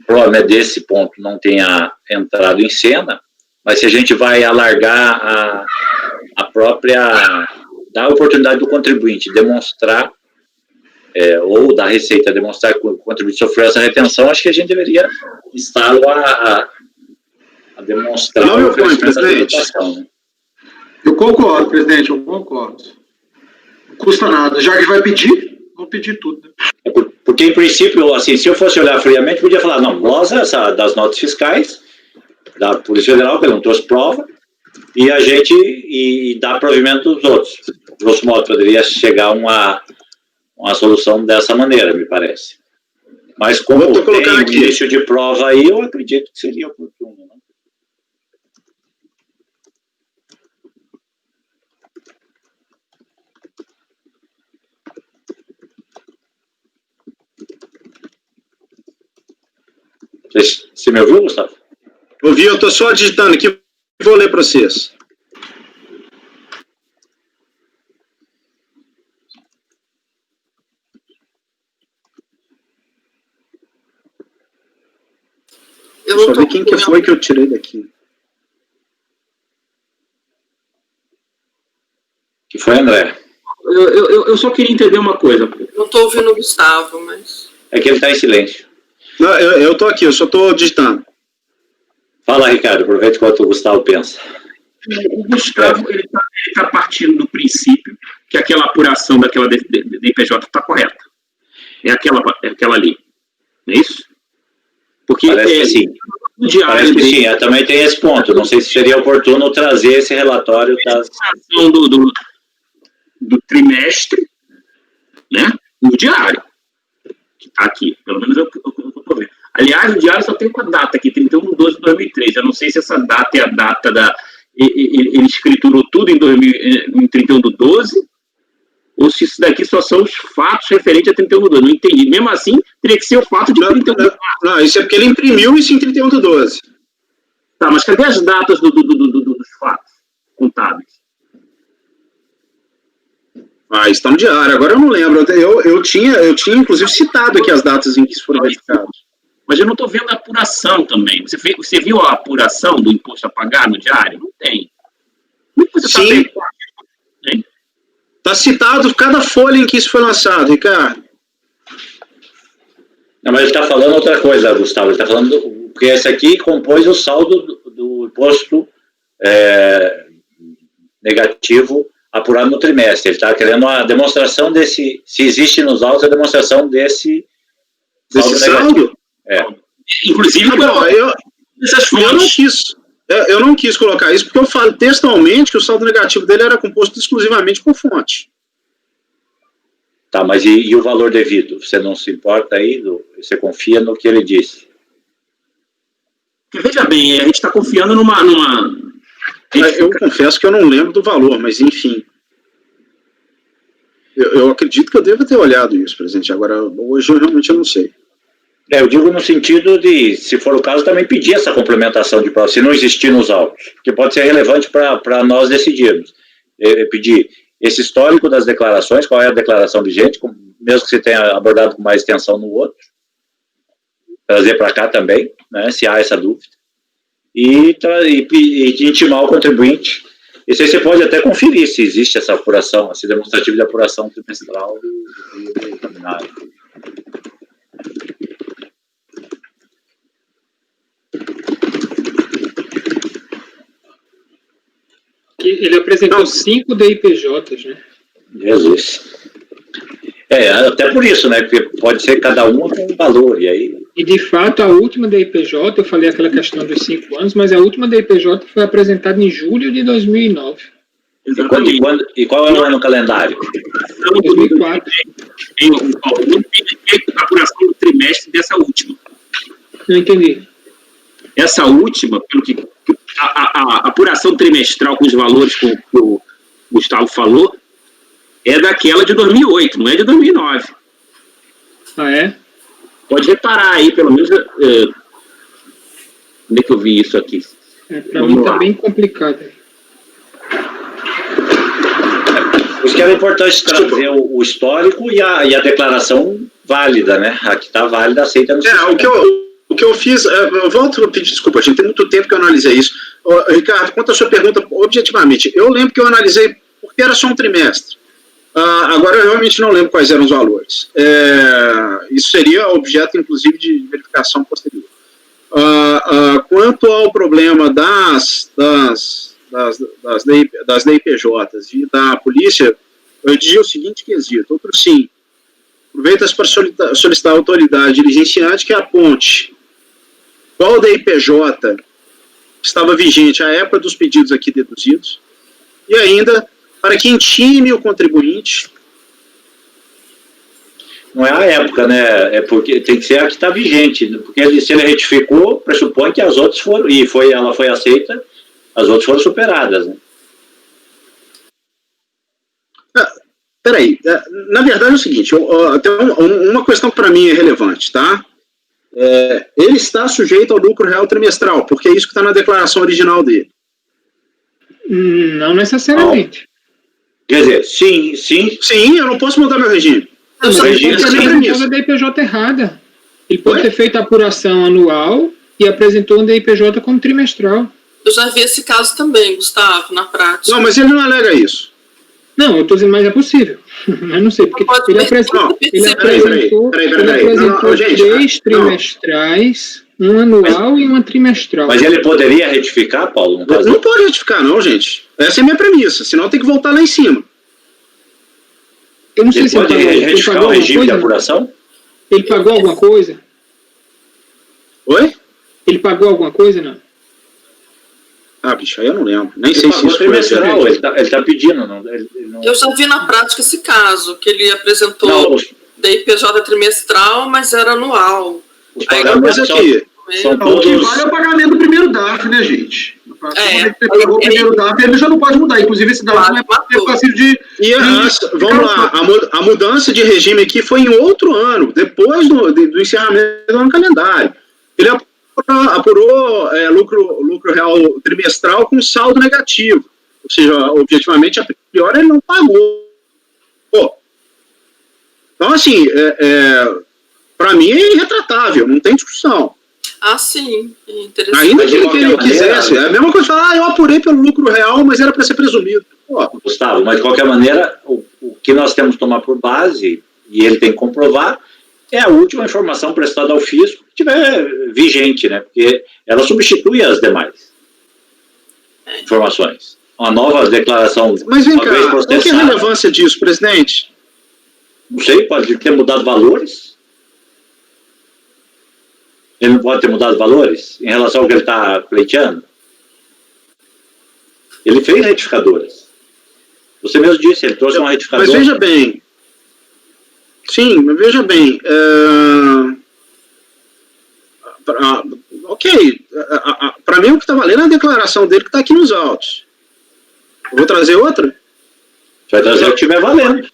provavelmente desse ponto não tenha entrado em cena, mas se a gente vai alargar a própria, dar a oportunidade do contribuinte demonstrar, ou da Receita demonstrar que o contribuinte sofreu essa retenção, acho que a gente deveria instá-lo a demonstrar não, o oferecimento da tributação. Né? Eu concordo, presidente, eu concordo. Não custa nada. Já que vai pedir, vamos pedir tudo. Né? Porque, em princípio, assim, se eu fosse olhar friamente, podia falar, não, glosa das notas fiscais da Polícia Federal, que ele não trouxe prova, e a gente dá provimento dos outros. Grosso modo, poderia chegar a uma solução dessa maneira, me parece. Mas como tem um início de prova aí, eu acredito que seria oportuno. Né? Você me ouviu, Gustavo? Ouvi, eu estou só digitando aqui, vou ler para vocês. Deixa eu ver quem que foi que eu tirei daqui. Que foi, André? Eu só queria entender uma coisa. Não estou ouvindo o Gustavo, mas... É que ele está em silêncio. Não, eu estou aqui, eu só estou digitando. Fala, Ricardo, aproveite enquanto o Gustavo pensa. O Gustavo, ele tá partindo do princípio que aquela apuração daquela DPJ está correta. É aquela ali. Não é isso? Porque parece que sim. Parece que sim, também tem esse ponto. Não sei se seria oportuno trazer esse relatório do trimestre, né, no diário, que está aqui, pelo menos eu estou vendo. Aliás, o diário só tem uma data aqui, 31/12/2003. Eu não sei se essa data é a data da... Ele escriturou tudo em 31/12, ou se isso daqui só são os fatos referentes a 31/12. Não entendi. Mesmo assim, teria que ser o fato de 31/12. Não, isso é porque ele imprimiu isso em 31/12. Tá, mas cadê as datas dos fatos contábeis? Está no diário. Agora eu não lembro. Eu tinha inclusive citado aqui as datas em que isso foram verificadas. Mas eu não estou vendo a apuração também. Você viu a apuração do imposto a pagar no diário? Não tem. Como é que você está vendo? Está citado cada folha em que isso foi lançado, Ricardo. Não, mas ele está falando outra coisa, Gustavo. Ele está falando que esse aqui compôs o saldo do imposto negativo apurado no trimestre. Ele está querendo a demonstração desse, se existe nos autos, a demonstração desse saldo? Inclusive, eu não quis colocar isso, porque eu falo textualmente que o saldo negativo dele era composto exclusivamente por fonte. Tá, mas e o valor devido? Você não se importa aí? Você confia no que ele disse? Porque, veja bem, a gente está confiando numa... Eu confesso que eu não lembro do valor, mas enfim. Eu acredito que eu devo ter olhado isso, presidente. Agora, hoje eu realmente não sei. Eu digo no sentido de, se for o caso, também pedir essa complementação de prova, se não existir nos autos, porque pode ser relevante para nós decidirmos. Pedir esse histórico das declarações, qual é a declaração vigente, mesmo que você tenha abordado com mais extensão no outro, trazer para cá também, né, se há essa dúvida, e intimar o contribuinte. Isso aí você pode até conferir se existe essa apuração, esse demonstrativo de apuração trimestral do examinado. Ele apresentou 5 DIPJs, né? Jesus. Até por isso, né? Porque pode ser cada uma com um valor, e aí... E, de fato, a última DIPJ, eu falei aquela questão dos 5 anos, mas a última DIPJ foi apresentada em julho de 2009. E qual é o ano calendário? 2004. Tem a apuração do trimestre dessa última. Não entendi. Essa última, pelo que a apuração trimestral com os valores que o Gustavo falou, é daquela de 2008, não é de 2009. Ah, é? Pode reparar aí, pelo menos... onde é que eu vi isso aqui? Para mim está bem complicado. Por isso que era importante trazer o histórico e a declaração válida, né? A que está válida, aceita no sistema. O que eu fiz, eu volto a pedir desculpa, gente, tem muito tempo que eu analisei isso. Ricardo, quanto à sua pergunta, objetivamente, eu lembro que eu analisei porque era só um trimestre. Agora eu realmente não lembro quais eram os valores. Isso seria objeto, inclusive, de verificação posterior. Quanto ao problema das DIPJs e da polícia, eu dizia o seguinte quesito: outro sim, aproveita-se para solicitar a autoridade diligenciante que aponte qual DIPJ estava vigente à época dos pedidos aqui deduzidos, e ainda para que intime o contribuinte. Não é a época, né? É porque tem que ser a que está vigente, porque se ele retificou, pressupõe que as outras foram, e ela foi aceita, as outras foram superadas, né? Peraí, na verdade é o seguinte, até uma questão que para mim é relevante, tá? Ele está sujeito ao lucro real trimestral, porque é isso que está na declaração original dele. Não necessariamente. Quer dizer, sim. Sim, eu não posso mudar meu regime. Mas ele pode ter apresentado a DIPJ errada. Ele pode ter feito a apuração anual e apresentou um DIPJ como trimestral. Eu já vi esse caso também, Gustavo, na prática. Não, mas ele não alega isso. Não, eu estou dizendo, mas é possível. Eu não sei, porque ele apresentou 3 trimestrais, um anual e uma trimestral. Mas ele poderia retificar, Paulo? Não pode retificar, não, gente. Essa é a minha premissa, senão tem que voltar lá em cima. Eu não sei ele se pode retificar o regime de apuração? Ele pagou alguma coisa? Oi? Ele pagou alguma coisa, não? Bicho, aí eu não lembro. Nem ele sei se isso foi trimestral, ele tá pedindo. Não. Eu já vi na prática esse caso, que ele apresentou DIPJ trimestral, mas era anual. Os pagamentos aqui. São O que vale é o pagamento do primeiro DARF, né, gente? Quando ele pagou o primeiro DARF, ele já não pode mudar. Inclusive, esse DARF não é passivo de... Vamos lá, a mudança de regime aqui foi em outro ano, depois do encerramento do ano calendário. Ele apurou lucro real trimestral com saldo negativo. Ou seja, objetivamente, a priori, ele não pagou. Então, assim, para mim é irretratável, não tem discussão. Sim, interessante. Ainda que ele quisesse, é a mesma coisa, eu apurei pelo lucro real, mas era para ser presumido. Gustavo, mas de qualquer maneira, o que nós temos que tomar por base, e ele tem que comprovar, é a última informação prestada ao fisco que estiver vigente, né? Porque ela substitui as demais informações. Uma nova declaração. Mas vem uma vez cá, qual que é a processada. relevância disso, presidente? Não sei, pode ter mudado valores. Ele não pode ter mudado valores em relação ao que ele está pleiteando? Ele fez retificadoras. Você mesmo disse, ele trouxe uma retificadora. Mas veja bem. Sim, mas veja bem. Ok. Para mim, o que está valendo é a declaração dele que está aqui nos autos. Eu vou trazer outra? Você vai trazer o que estiver valendo.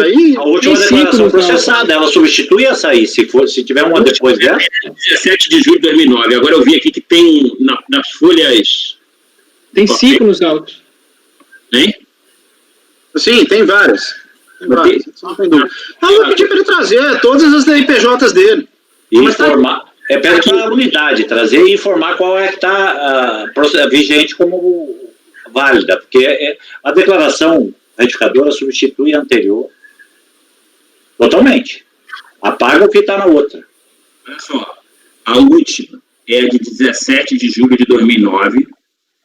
Aí, A última declaração processada, ela substitui essa aí, se tiver uma depois dela. 17 de julho de 2009. Agora eu vi aqui que tem nas folhas... Tem 5 nos autos. Hein? Sim, tem várias. Não tem dúvida. Eu vou pedir para ele trazer todas as DIPJs dele. E informar. Pede para a unidade trazer e informar qual é que está vigente como válida, porque a declaração retificadora substitui a anterior totalmente. Apaga o que está na outra. Olha só, a última é a de 17 de julho de 2009,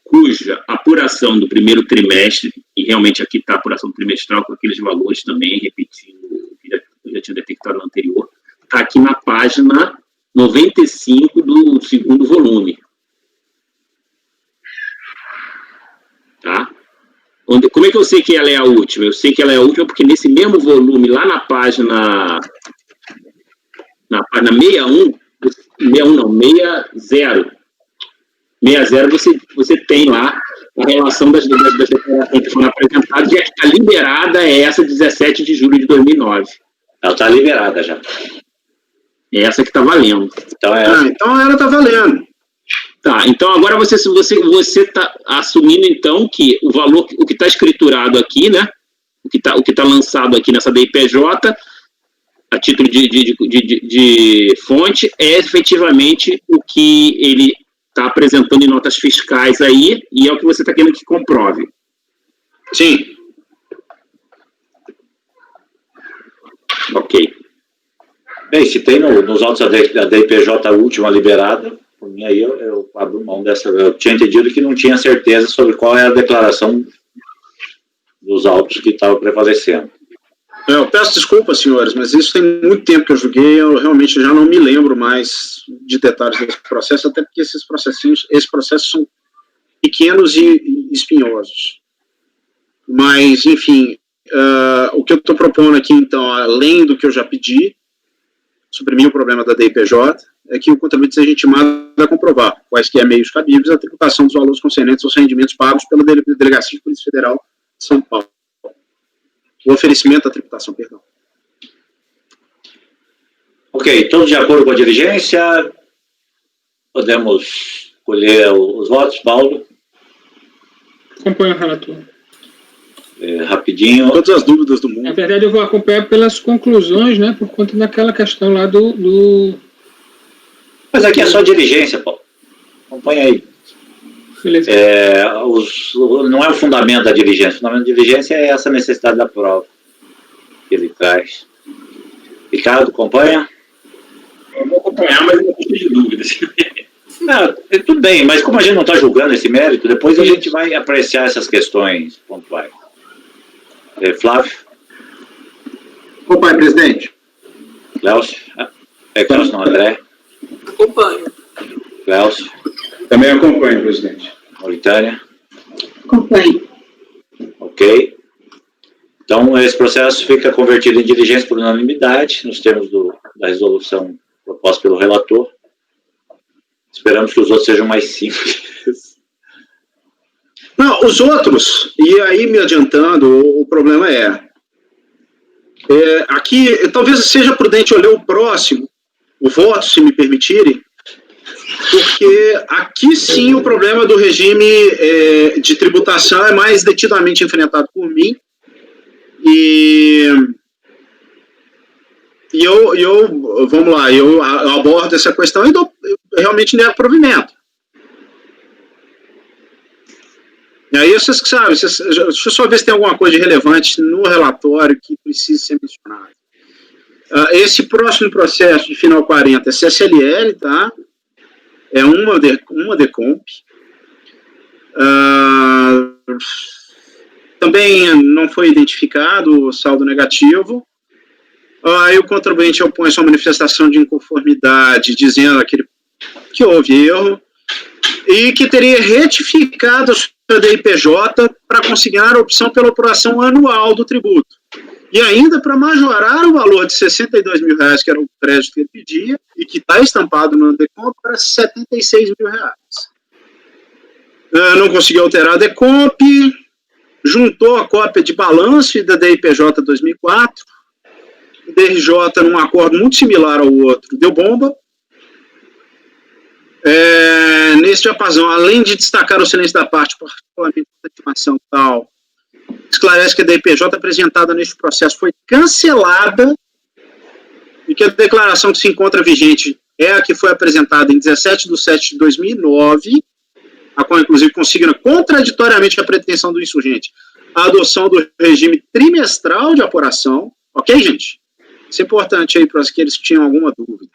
cuja apuração do primeiro trimestre, e realmente aqui está a apuração trimestral com aqueles valores também, repetindo o que eu já tinha detectado no anterior, está aqui na página 95 do segundo volume. Tá? Como é que eu sei que ela é a última? Eu sei que ela é a última porque nesse mesmo volume, lá na página 61, 60 você tem lá a relação das declarações que foram apresentadas e a liberada é essa 17 de julho de 2009. Ela está liberada já. É essa que está valendo. Então ela está valendo. Tá, então agora você está assumindo então que o valor, o que está escriturado aqui, né, o que tá lançado aqui nessa DIPJ, a título de fonte, é efetivamente o que ele está apresentando em notas fiscais aí, e é o que você está querendo que comprove. Sim. Ok. Bem, se tem nos autos da DIPJ última liberada, por mim aí eu abro mão dessa. Eu tinha entendido que não tinha certeza sobre qual é a declaração dos autos que estava prevalecendo. Eu peço desculpas, senhores, mas isso tem muito tempo que eu julguei, eu realmente já não me lembro mais de detalhes desse processo, até porque esses processos são pequenos e espinhosos. Mas, enfim, o que eu estou propondo aqui, então, além do que eu já pedi, suprimir o problema da DIPJ, é que o contribuinte seja intimado a comprovar quaisquer meios cabíveis a tributação dos valores concernentes aos rendimentos pagos pela Delegacia de Polícia Federal de São Paulo. O oferecimento da tributação, perdão. Ok, todos de acordo com a diligência? Podemos colher os votos, Paulo? Acompanho o relator. Rapidinho. Todas as dúvidas do mundo. Na verdade, eu vou acompanhar pelas conclusões, né, por conta daquela questão lá do... Mas aqui é só diligência, Paulo. Acompanha aí. Beleza. Não é o fundamento da diligência. O fundamento da diligência é essa necessidade da prova que ele traz. Ricardo, acompanha? Eu vou acompanhar, mas não tenho de dúvidas. Tudo bem, mas como a gente não está julgando esse mérito, depois a gente vai apreciar essas questões pontuais. Flávio? Acompanhe, presidente. Cléucio? Cléucio não, André? Acompanho. Cléucio? Também acompanho, presidente. Mauritânia? Acompanho. Ok. Então, esse processo fica convertido em diligência por unanimidade, nos termos da resolução proposta pelo relator. Esperamos que os outros sejam mais simples. Não, os outros, e aí me adiantando, o problema aqui, talvez seja prudente eu ler o próximo, o voto, se me permitirem, porque aqui sim o problema do regime de tributação é mais detidamente enfrentado por mim, e vamos lá, eu abordo essa questão e eu realmente nego provimento. E aí vocês que sabem, deixa eu só ver se tem alguma coisa de relevante no relatório que precisa ser mencionado. Esse próximo processo de final 40 é CSLL, tá? É uma decomp. Também não foi identificado o saldo negativo. Aí o contribuinte opõe sua manifestação de inconformidade, dizendo que houve erro e que teria retificado a sua DIPJ para consignar a opção pela apuração anual do tributo. E ainda para majorar o valor de R$62 mil, que era o crédito que ele pedia, e que está estampado no decomp, para R$76 mil. Não conseguiu alterar a decomp, juntou a cópia de balanço e da DIPJ 2004, o DRJ, num acordo muito similar ao outro, deu bomba. Nesse diapasão, além de destacar o silêncio da parte, particularmente da estimação tal, esclarece que a DIPJ apresentada neste processo foi cancelada e que a declaração que se encontra vigente é a que foi apresentada em 17/7/2009, a qual, inclusive, consigna contraditoriamente a pretensão do insurgente a adoção do regime trimestral de apuração. Ok, gente? Isso é importante aí para aqueles que tinham alguma dúvida.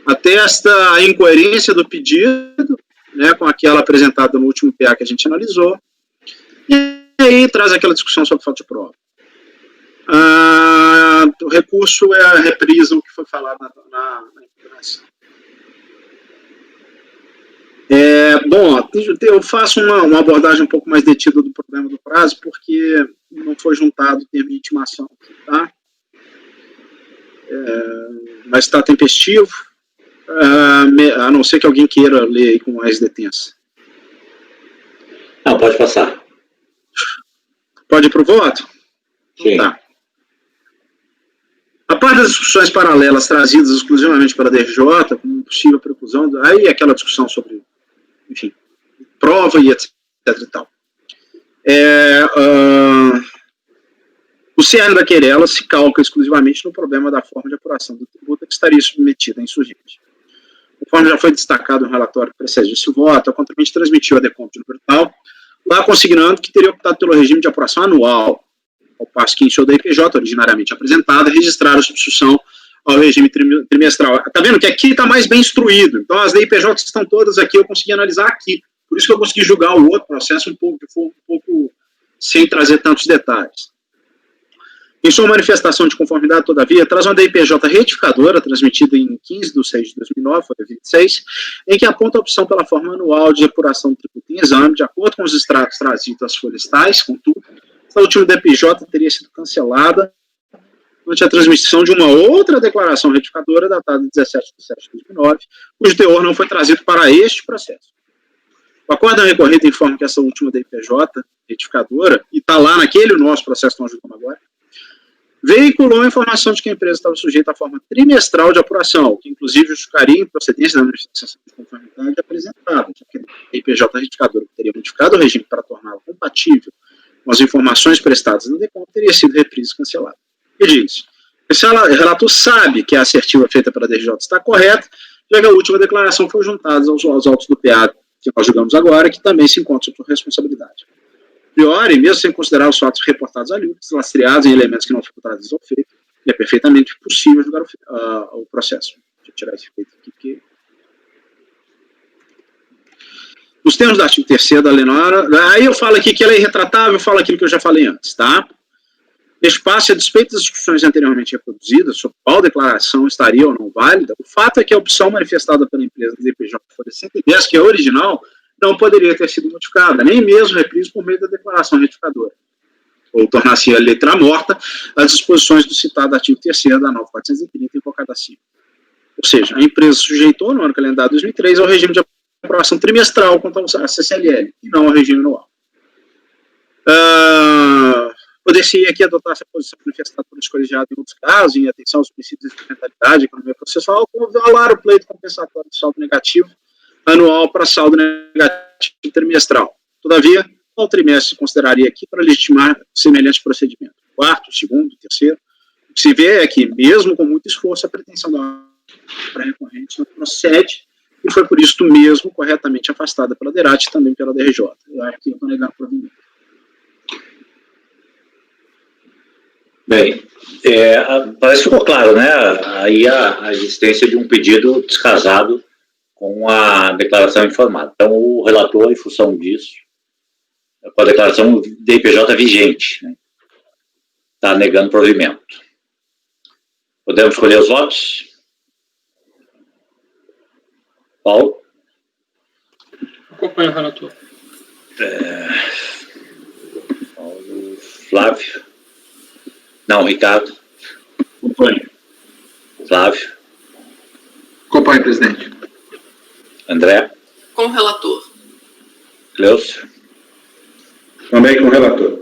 Atesta a incoerência do pedido, né, com aquela apresentada no último PA que a gente analisou. E aí traz aquela discussão sobre falta de prova. O recurso é a reprisa o que foi falado na impugnação. Bom, eu faço uma abordagem um pouco mais detida do problema do prazo, porque não foi juntado o termo de intimação, tá? Mas está tempestivo, a não ser que alguém queira ler aí com mais detença. Não, pode passar. Pode ir para o voto? Sim. Tá. A parte das discussões paralelas trazidas exclusivamente pela DRJ, como possível preclusão, aí aquela discussão sobre, enfim, prova e etc e tal. O cerne da querela se calca exclusivamente no problema da forma de apuração do tributo que estaria submetida a insurgente. Conforme já foi destacado no relatório que precede esse voto, a contribuinte transmitiu a decomp de número tal, lá consignando que teria optado pelo regime de apuração anual, ao passo que em seu DIPJ, originariamente apresentada, registraram a substituição ao regime trimestral. Está vendo que aqui está mais bem instruído. Então, as DIPJs estão todas aqui, eu consegui analisar aqui. Por isso que eu consegui julgar o outro processo um pouco sem trazer tantos detalhes. Em sua manifestação de conformidade, todavia, traz uma DIPJ retificadora, transmitida em 15/6/2009, foi 26, em que aponta a opção pela forma anual de apuração do tributo em exame, de acordo com os extratos trazidos às folhas tais, contudo, essa última DIPJ teria sido cancelada durante a transmissão de uma outra declaração retificadora datada de 17/7/2009, cujo teor não foi trazido para este processo. O acórdão recorrido informa que essa última DIPJ retificadora, e está lá naquele nosso processo que nós ajudamos agora, veiculou a informação de que a empresa estava sujeita à forma trimestral de apuração, que inclusive justificaria a improcedência da manifestação de conformidade apresentada, já que a IPJ retificadora teria modificado o regime para torná-lo compatível com as informações prestadas no decomp, teria sido reprisa e cancelada. E diz, esse relator sabe que a assertiva feita pela DRJ está correta, já que a última declaração foi juntada aos autos do PA que nós julgamos agora, que também se encontra sob responsabilidade. A priori, mesmo sem considerar os fatos reportados ali, lastreados em elementos que não foram trazidos ao feito, é perfeitamente possível julgar o processo. Deixa eu tirar esse feito aqui, porque... Os termos do artigo 3º da lei Nora, aí eu falo aqui que ela é irretratável, eu falo aquilo que eu já falei antes, tá? Neste passo, a despeito das discussões anteriormente reproduzidas sobre qual declaração estaria ou não válida, o fato é que a opção manifestada pela empresa do DPJ Folha 110, que é original, não poderia ter sido modificada, nem mesmo reprisa por meio da declaração retificadora, ou tornar-se a letra morta as disposições do citado artigo 3º da 9430 invocada acima. Ou seja, a empresa sujeitou no ano calendário 2003 ao regime de aprovação trimestral quanto à CSLL, e não ao regime anual. Poder-se aqui adotar essa posição manifestada por colegiado em outros casos, em atenção aos princípios de instrumentalidade, economia processual, como violar o pleito compensatório de saldo negativo anual para saldo negativo trimestral. Todavia, qual trimestre se consideraria aqui para legitimar semelhante procedimento? Quarto, segundo, terceiro? O que se vê é que, mesmo com muito esforço, a pretensão da recorrente não procede, e foi por isso mesmo corretamente afastada pela DERAT e também pela DRJ. Eu acho que eu estou negando provimento. Bem, parece que ficou claro, né? Aí a existência de um pedido descasado com a declaração informada. Então, o relator, em função disso, com a declaração de IPJ vigente, né, está negando provimento. Podemos escolher os votos? Paulo? Acompanho o relator. Paulo, Flávio? Não, Ricardo? Acompanho. Flávio? Acompanho, presidente. André? Com o relator. Cleucio? Também com o relator.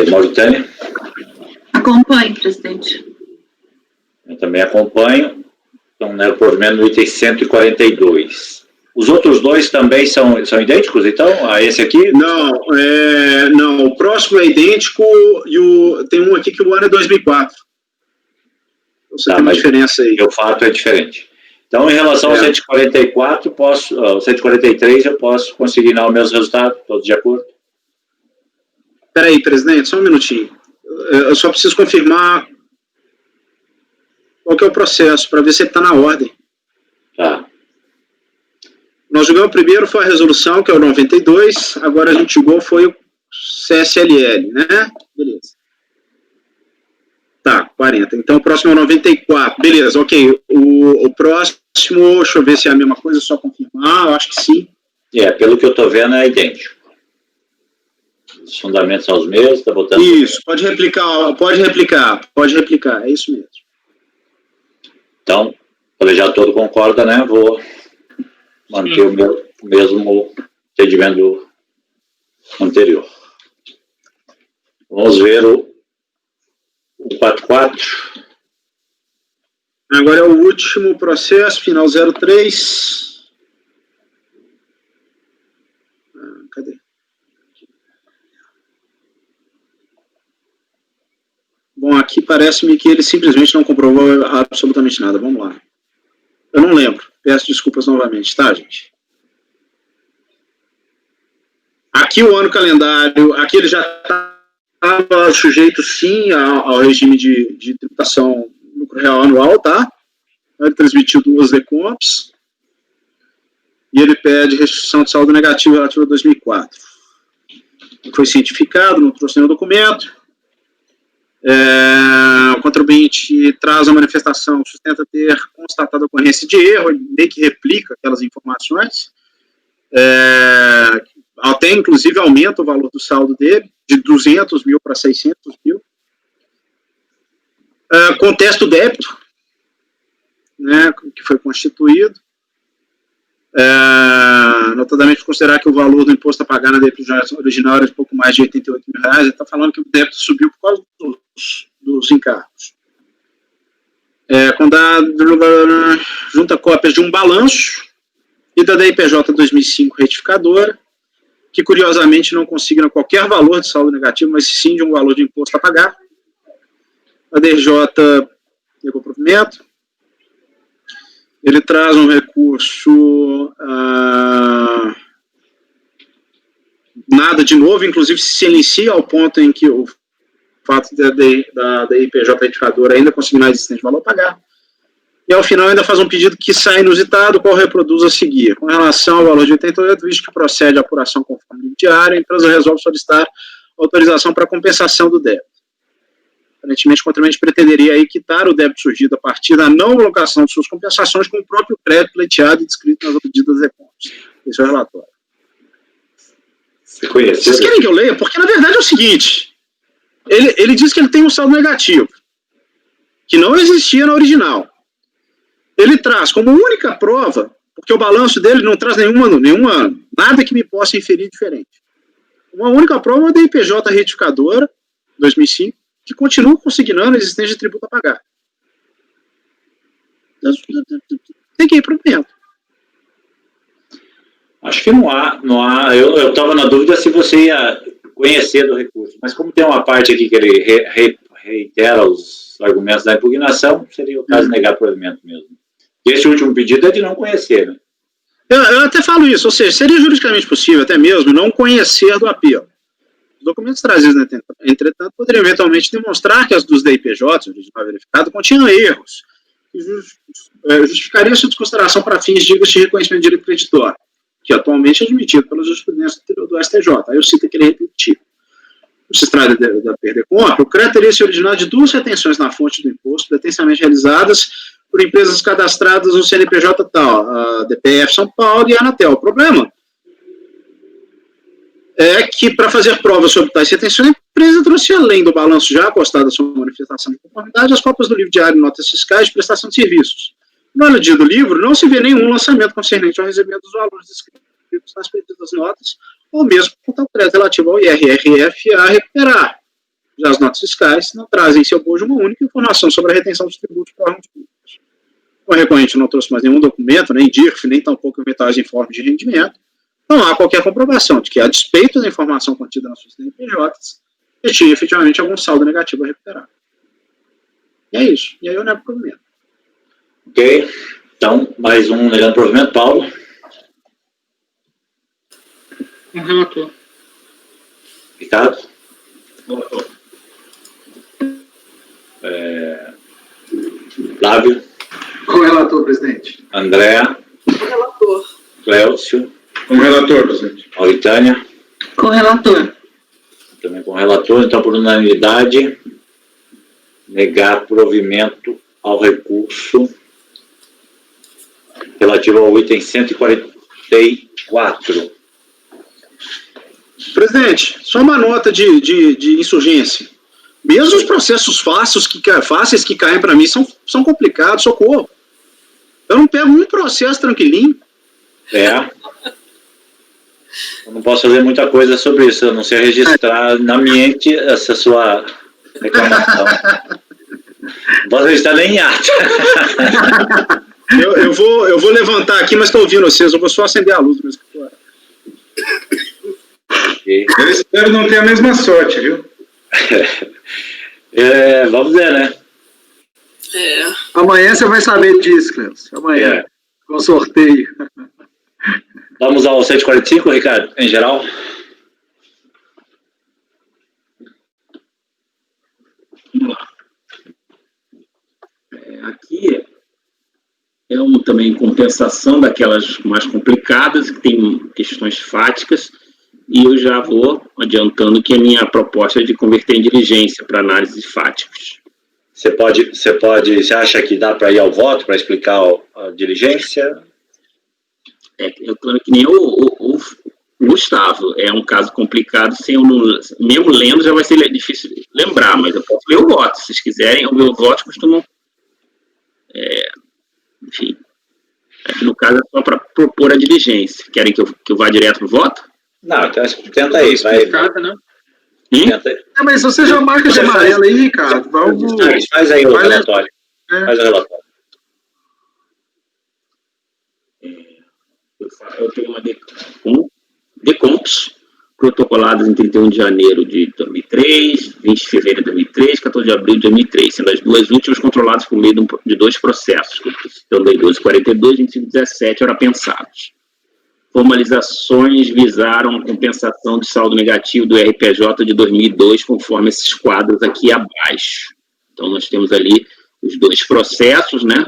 Mauritânia? Acompanho, presidente. Eu também acompanho. Então, né, o provimento no item 142. Os outros dois também são idênticos, então, a esse aqui? Não, o próximo é idêntico e tem um aqui que o ano é 2004. Você tem uma diferença aí. O fato é diferente. Então, em relação ao 144, ao 143, eu posso consignar os meus resultados, todos de acordo? Espera aí, presidente, só um minutinho. Eu só preciso confirmar qual que é o processo, para ver se ele está na ordem. Tá. Nós julgamos primeiro foi a resolução, que é o 92, agora a gente julgou foi o CSLL, né? Beleza. Tá, 40. Então o próximo é o 94. Beleza, ok. O próximo, deixa eu ver se é a mesma coisa, só confirmar, eu acho que sim. Pelo que eu estou vendo, é idêntico. Os fundamentos são os mesmos, está botando... Isso, pode replicar, é isso mesmo. Então, o colegiado todo concorda, né? Vou manter o mesmo entendimento anterior. Vamos ver o 44. Agora é o último processo, final 03. Cadê? Bom, aqui parece-me que ele simplesmente não comprovou absolutamente nada. Vamos lá. Eu não lembro. Peço desculpas novamente, tá, gente? Aqui o ano calendário, aqui ele já estava sujeito, sim, ao regime de tributação lucro real anual, tá? Ele transmitiu 2 decomps. E ele pede restituição de saldo negativo relativo a 2004. Foi cientificado, não trouxe nenhum documento. O contribuinte traz a manifestação, sustenta ter constatado a ocorrência de erro, ele meio que replica aquelas informações, até inclusive aumenta o valor do saldo dele, de 200 mil para 600 mil. Contesta o débito, né, que foi constituído, notadamente considerar que o valor do imposto a pagar na débito original era de pouco mais de 88 mil reais, ele está falando que o débito subiu por causa dos encargos. Junta cópias de um balanço e da DIPJ 2005 retificadora, que curiosamente não consigna qualquer valor de saldo negativo, mas sim de um valor de imposto a pagar. A DRJ negou o provimento. Ele traz um recurso, nada de novo, inclusive se silencia ao ponto em que o fato da IPJ retificadora ainda consignar a existência de valor a pagar. E ao final ainda faz um pedido que sai inusitado, qual reproduz a seguir. Com relação ao valor de 88, visto que procede a apuração conforme diária, a empresa resolve solicitar autorização para compensação do débito. Aparentemente, o contribuinte pretenderia aí quitar o débito surgido a partir da não alocação de suas compensações com o próprio crédito pleiteado e descrito nas medidas recôncavas. Esse é o relatório. Vocês querem que eu leia? Porque, na verdade, é o seguinte. Ele diz que ele tem um saldo negativo, que não existia na original. Ele traz como única prova, porque o balanço dele não traz nenhum ano, nada que me possa inferir diferente. Uma única prova é da IPJ retificadora, 2005, que continua consignando a existência de tributo a pagar. Tem que ir para o dentro. Acho que não há. Eu estava na dúvida se você ia conhecer do recurso, mas como tem uma parte aqui que ele reitera os argumentos da impugnação, seria o caso de negar provimento mesmo. E esse último pedido é de não conhecer, né? Eu até falo isso, ou seja, seria juridicamente possível até mesmo não conhecer do apelo. documentos trazidos, entretanto, poderiam eventualmente demonstrar que as dos DIPJ, original verificado, continham erros, que justificariam sua desconsideração para fins de reconhecimento de direito creditório, que atualmente é admitido pela jurisprudência do STJ. Aí eu cito aquele repetitivo. O extrato da perda de compra, o crédito teria se originado de 2 retenções na fonte do imposto, pretensamente realizadas por empresas cadastradas no CNPJ tal, a DPF São Paulo e a Anatel. O problema é que, para fazer provas sobre tais retenções, a empresa trouxe, além do balanço já acostado à sua manifestação de conformidade, as cópias do livro diário e notas fiscais de prestação de serviços. No anexo do livro, não se vê nenhum lançamento concernente ao recebimento dos valores descritos nas pedidas notas, ou mesmo com tal crédito relativo ao IRRF a recuperar. Já as notas fiscais não trazem em seu bojo uma única informação sobre a retenção dos tributos para órgãos públicos. O recorrente não trouxe mais nenhum documento, nem DIRF, nem tampouco inventários em forma de rendimento. Não há qualquer comprovação de que, a despeito da informação contida nas suas CNPJs, ele tinha efetivamente algum saldo negativo a recuperar. E é isso. E aí eu nego o provimento. Ok. Então, mais um negando provimento, Paulo. Com o relator. Ricardo. Flávio. Com o relator, presidente. André. O relator. Cléucio. Com o relator, presidente. Mauritânia. Com o relator. Também com o relator. Então, por unanimidade, negar provimento ao recurso relativo ao item 144. Presidente, só uma nota de insurgência. Mesmo os processos fáceis que caem para mim são complicados, socorro. Eu não pego um processo tranquilinho. Eu não posso fazer muita coisa sobre isso, a não ser registrar na mente essa sua reclamação. Não posso registrar nem em ata. Eu vou levantar aqui, mas estou ouvindo vocês, eu vou só acender a luz do meu escritório. Okay. Eu espero não ter a mesma sorte, viu? Vamos ver, né? Amanhã você vai saber disso, Cléucio. Amanhã, com o sorteio. Vamos ao 145, Ricardo, em geral. Vamos lá. Aqui é também compensação daquelas mais complicadas, que tem questões fáticas, e eu já vou adiantando que a minha proposta é de converter em diligência para análises fáticas. Você acha que dá para ir ao voto para explicar a diligência? Eu tô que nem o Gustavo, é um caso complicado, mesmo lendo já vai ser difícil lembrar, mas eu posso ler o voto, se vocês quiserem, o meu voto costuma, enfim, aqui no caso é só para propor a diligência. Querem que eu vá direto no voto? Não, então tenta aí, vai. Né? Tenta aí. Mas você já marca de amarelo aí, Ricardo. Vamos. Faz aí o relatório. Faz o relatório. Eu tenho uma DECOMPS, protocoladas em 31 de janeiro de 2003, 20 de fevereiro de 2003, 14 de abril de 2003, sendo as duas últimas controladas por meio de 2 processos, que estão em 1242 e 2517, ora pensados. Formalizações visaram a compensação de saldo negativo do RPJ de 2002, conforme esses quadros aqui abaixo. Então, nós temos ali os 2 processos, né?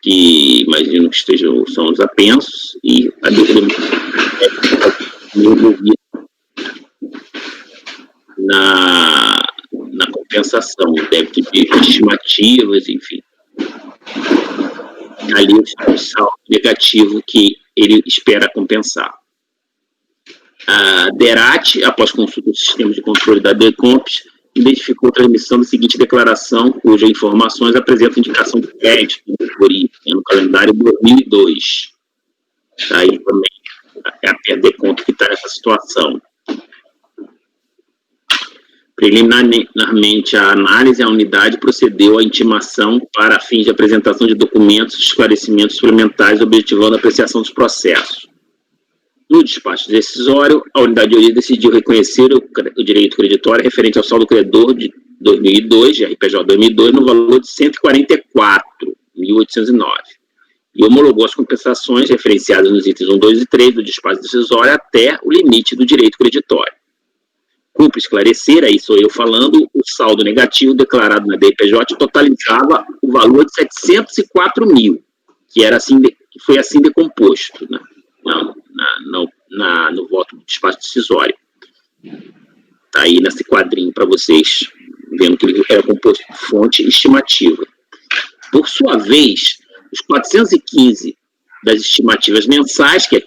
Que imagino que são os apensos, e a na compensação, débito de estimativas, enfim. Ali o saldo negativo que ele espera compensar. A DERAT, após consulta do sistema de controle da DECOMPS, identificou a transmissão da seguinte declaração, cujas informações apresentam indicação de crédito no calendário 2002. Aí também é a DECOMP que está nessa situação. Preliminarmente, a análise, a unidade procedeu à intimação para fins de apresentação de documentos e esclarecimentos suplementares, objetivando a apreciação dos processos. No despacho decisório, a unidade de origem decidiu reconhecer o direito creditório referente ao saldo credor de 2002, de RPJ 2002, no valor de R$ 144.809, e homologou as compensações referenciadas nos itens 1, 2 e 3 do despacho decisório até o limite do direito creditório. cumpre esclarecer, aí sou eu falando, o saldo negativo declarado na DPJ totalizava o valor de 704 mil, que foi assim decomposto, né, no voto do despacho decisório. Está aí nesse quadrinho para vocês, vendo que ele era composto de fonte estimativa. Por sua vez, os 415 das estimativas mensais, que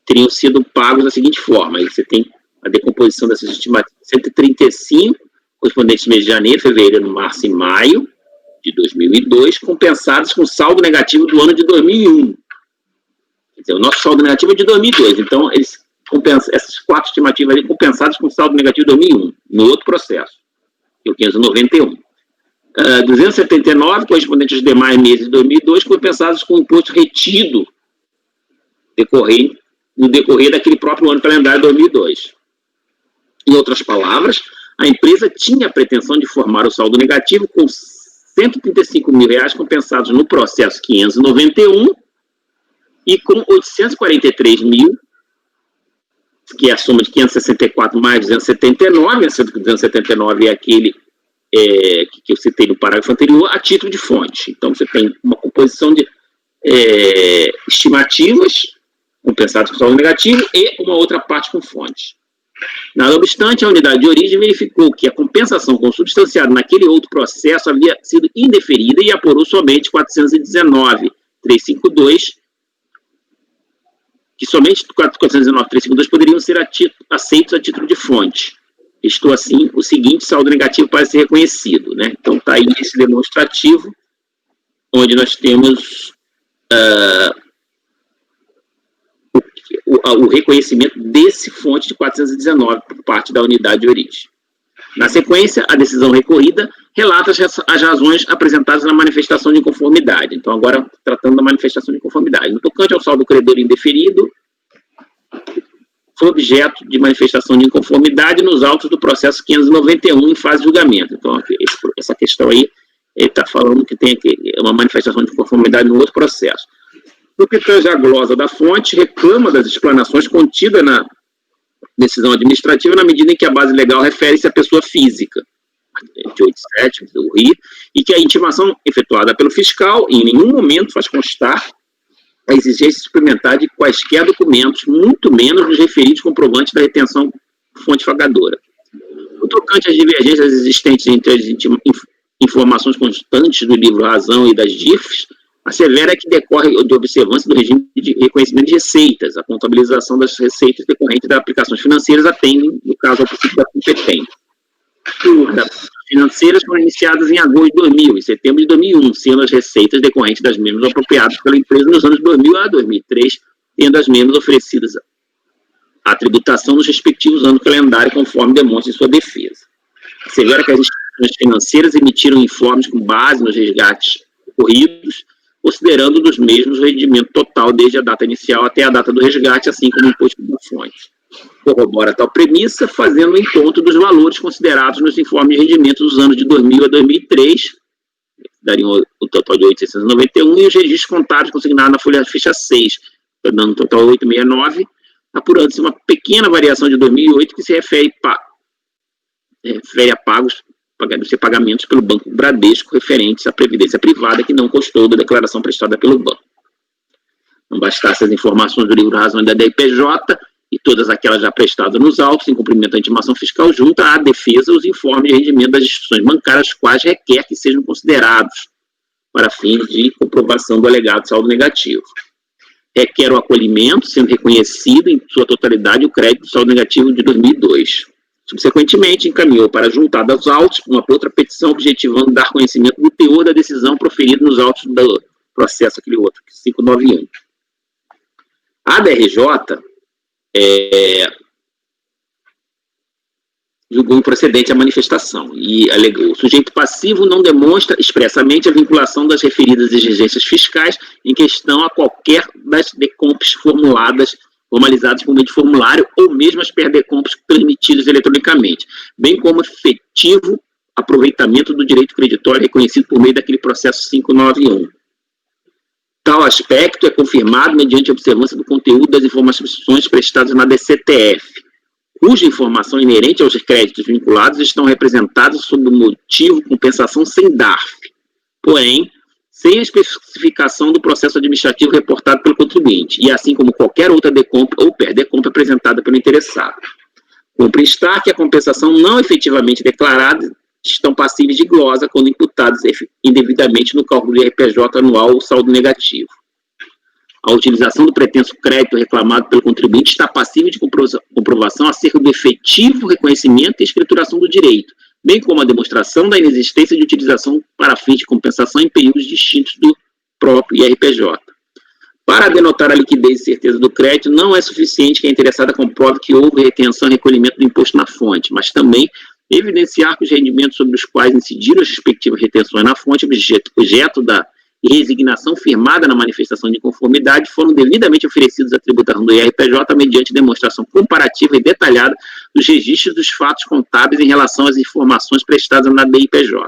teriam sido pagos da seguinte forma: aí você tem a decomposição dessas estimativas: 135, correspondentes mês de janeiro, fevereiro, março e maio de 2002, compensados com saldo negativo do ano de 2001. Quer dizer, o nosso saldo negativo é de 2002, então essas 4 estimativas ali compensadas com saldo negativo de 2001, no outro processo, que é o 591. 279, correspondentes aos demais meses de 2002, compensados com o imposto retido no decorrer daquele próprio ano calendário de 2002. Em outras palavras, a empresa tinha a pretensão de formar o saldo negativo com R$135 mil compensados no processo 591 e com 843 mil, que é a soma de 564 mais 279, sendo que 279 é aquele que eu citei no parágrafo anterior, a título de fonte. Então, você tem uma composição de estimativas compensadas com saldo negativo e uma outra parte com fonte. Nada obstante, a unidade de origem verificou que a compensação consubstanciada naquele outro processo havia sido indeferida e apurou somente 419.352, que somente 419.352 poderiam ser aceitos a título de fonte. Isto assim, o seguinte saldo negativo para ser reconhecido, né? Então, está aí esse demonstrativo, onde nós temos o reconhecimento desse fonte de 419 por parte da unidade de origem. Na sequência, a decisão recorrida relata as razões apresentadas na manifestação de inconformidade. Então, agora, tratando da manifestação de inconformidade. No tocante ao saldo credor indeferido, foi objeto de manifestação de inconformidade nos autos do processo 591 em fase de julgamento. Então, essa questão aí, ele está falando que tem uma manifestação de inconformidade no outro processo. No que tange a glosa da fonte, reclama das explanações contidas na decisão administrativa na medida em que a base legal refere-se à pessoa física, de 87 do Rio, e que a intimação efetuada pelo fiscal em nenhum momento faz constar a exigência suplementar de quaisquer documentos, muito menos os referidos comprovantes da retenção fonte pagadora. No tocante às divergências existentes entre as informações constantes do livro Razão e das DIFs, assevera que decorre de observância do regime de reconhecimento de receitas. A contabilização das receitas decorrentes das aplicações financeiras atendem, no caso, ao princípio da competência. As financeiras foram iniciadas em agosto de 2000 e setembro de 2001, sendo as receitas decorrentes das mesmas apropriadas pela empresa nos anos 2000 a 2003, tendo as mesmas oferecidas à tributação nos respectivos anos calendário, conforme demonstra em sua defesa. Assevera que as instituições financeiras emitiram informes com base nos resgates ocorridos, considerando dos mesmos o rendimento total desde a data inicial até a data do resgate, assim como o imposto da fonte. Corrobora tal premissa, fazendo o encontro dos valores considerados nos informes de rendimento dos anos de 2000 a 2003, dariam o total de 891, e os registros contábeis consignados na folha ficha 6, dando um total de 869, apurando-se uma pequena variação de 2008 que se refere a pagamentos pelo Banco Bradesco referentes à previdência privada que não constou da declaração prestada pelo banco. Não bastasse as informações do livro Razão da DPJ e todas aquelas já prestadas nos autos em cumprimento da intimação fiscal, junta à defesa os informes de rendimento das instituições bancárias, os quais requer que sejam considerados para fins de comprovação do alegado saldo negativo. Requer o acolhimento, sendo reconhecido em sua totalidade o crédito do saldo negativo de 2002. Subsequentemente, encaminhou para a juntada aos autos uma outra petição objetivando dar conhecimento do teor da decisão proferida nos autos do processo, aquele outro, 591. A DRJ julgou improcedente a manifestação e alegou: o sujeito passivo não demonstra expressamente a vinculação das referidas exigências fiscais em questão a qualquer das decompes formalizadas por meio de formulário ou mesmo as perdecompes transmitidas eletronicamente, bem como efetivo aproveitamento do direito creditório reconhecido por meio daquele processo 591. Tal aspecto é confirmado mediante a observância do conteúdo das informações prestadas na DCTF, cuja informação inerente aos créditos vinculados estão representados sob o motivo compensação sem DARF, porém, sem a especificação do processo administrativo reportado pelo contribuinte, e assim como qualquer outra decompra ou perdecompra apresentada pelo interessado. Cumpre instar que a compensação não efetivamente declarada estão passíveis de glosa quando imputados indevidamente no cálculo do IRPJ anual ou saldo negativo. A utilização do pretenso crédito reclamado pelo contribuinte está passível de comprovação acerca do efetivo reconhecimento e escrituração do direito, bem como a demonstração da inexistência de utilização para fins de compensação em períodos distintos do próprio IRPJ. Para denotar a liquidez e certeza do crédito, não é suficiente que a interessada comprove que houve retenção e recolhimento do imposto na fonte, mas também evidenciar que os rendimentos sobre os quais incidiram as respectivas retenções na fonte, objeto da resignação firmada na manifestação de conformidade, foram devidamente oferecidos à tributação do IRPJ mediante demonstração comparativa e detalhada dos registros dos fatos contábeis em relação às informações prestadas na DIPJ.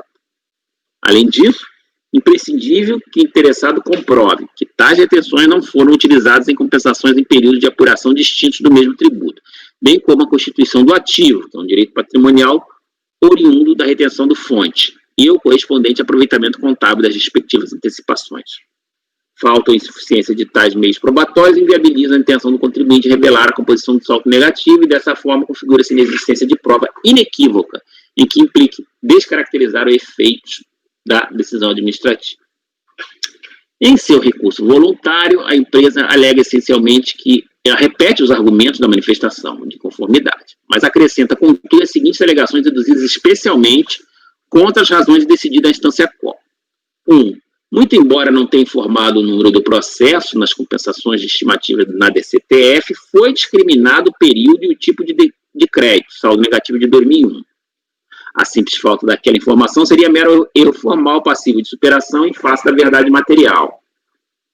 Além disso, imprescindível que o interessado comprove que tais retenções não foram utilizadas em compensações em períodos de apuração distintos do mesmo tributo, bem como a constituição do ativo, que é um direito patrimonial oriundo da retenção do fonte, e o correspondente aproveitamento contábil das respectivas antecipações. Falta ou insuficiência de tais meios probatórios inviabiliza a intenção do contribuinte de revelar a composição do saldo negativo e, dessa forma, configura-se a inexistência de prova inequívoca em que implique descaracterizar os efeitos da decisão administrativa. Em seu recurso voluntário, a empresa alega essencialmente que ela repete os argumentos da manifestação de conformidade, mas acrescenta, contudo, as seguintes alegações deduzidas especialmente contra as razões decididas na instância qual. 1. Muito embora não tenha informado o número do processo nas compensações de estimativa na DCTF, foi discriminado o período e o tipo de crédito, saldo negativo de 2001. A simples falta daquela informação seria mero erro formal passivo de superação em face da verdade material.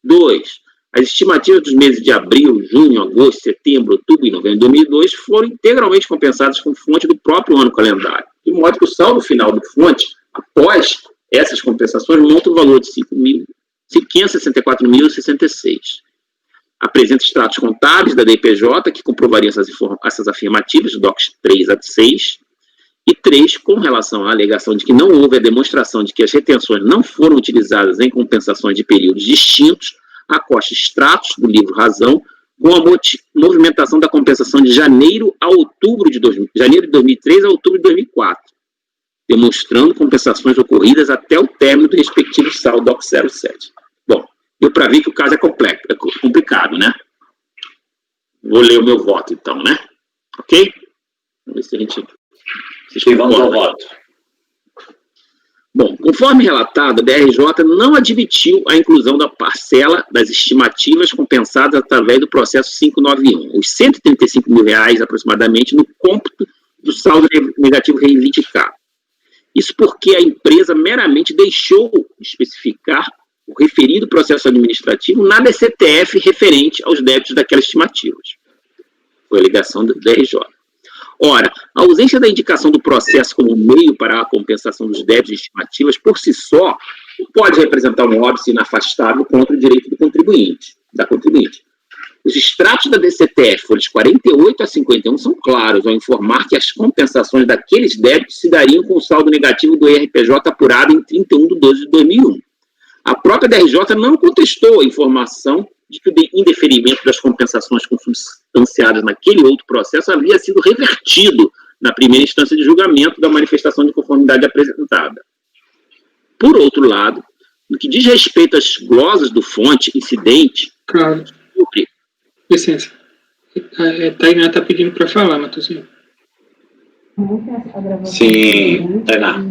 2. As estimativas dos meses de abril, junho, agosto, setembro, outubro e novembro de 2002 foram integralmente compensadas com fonte do próprio ano calendário, de modo que o saldo final do fonte, após essas compensações, monta o valor de 564.066. Apresenta extratos contábeis da DIPJ que comprovariam essas afirmativas, DOCs 3 a 6, e 3, com relação à alegação de que não houve a demonstração de que as retenções não foram utilizadas em compensações de períodos distintos, acosta extratos do livro Razão, com a movimentação da compensação de janeiro de 2003 a outubro de 2004, demonstrando compensações ocorridas até o término do respectivo saldo DOC 07. Bom, deu para ver que o caso é complicado, né? Vou ler o meu voto, então, né? Ok? Vamos ver se a gente... Sim, vamos ao voto. Bom, conforme relatado, a DRJ não admitiu a inclusão da parcela das estimativas compensadas através do processo 591, os R$ 135 mil aproximadamente, no cômputo do saldo negativo reivindicado. Isso porque a empresa meramente deixou de especificar o referido processo administrativo na DCTF referente aos débitos daquelas estimativas. Foi a alegação do DRJ. Ora, a ausência da indicação do processo como meio para a compensação dos débitos de estimativas, por si só, pode representar um óbice inafastável contra o direito da contribuinte. Os extratos da DCTF, folhas 48 a 51, são claros ao informar que as compensações daqueles débitos se dariam com o saldo negativo do IRPJ apurado em 31 de 12 de 2001. A própria DRJ não contestou a informação de que o indeferimento das compensações consubstanciadas naquele outro processo havia sido revertido na primeira instância de julgamento da manifestação de conformidade apresentada. Por outro lado, no que diz respeito às glosas do fonte incidente... Carlos, licença. Tainá está pedindo para falar, Matosinho. Sim, Tainá.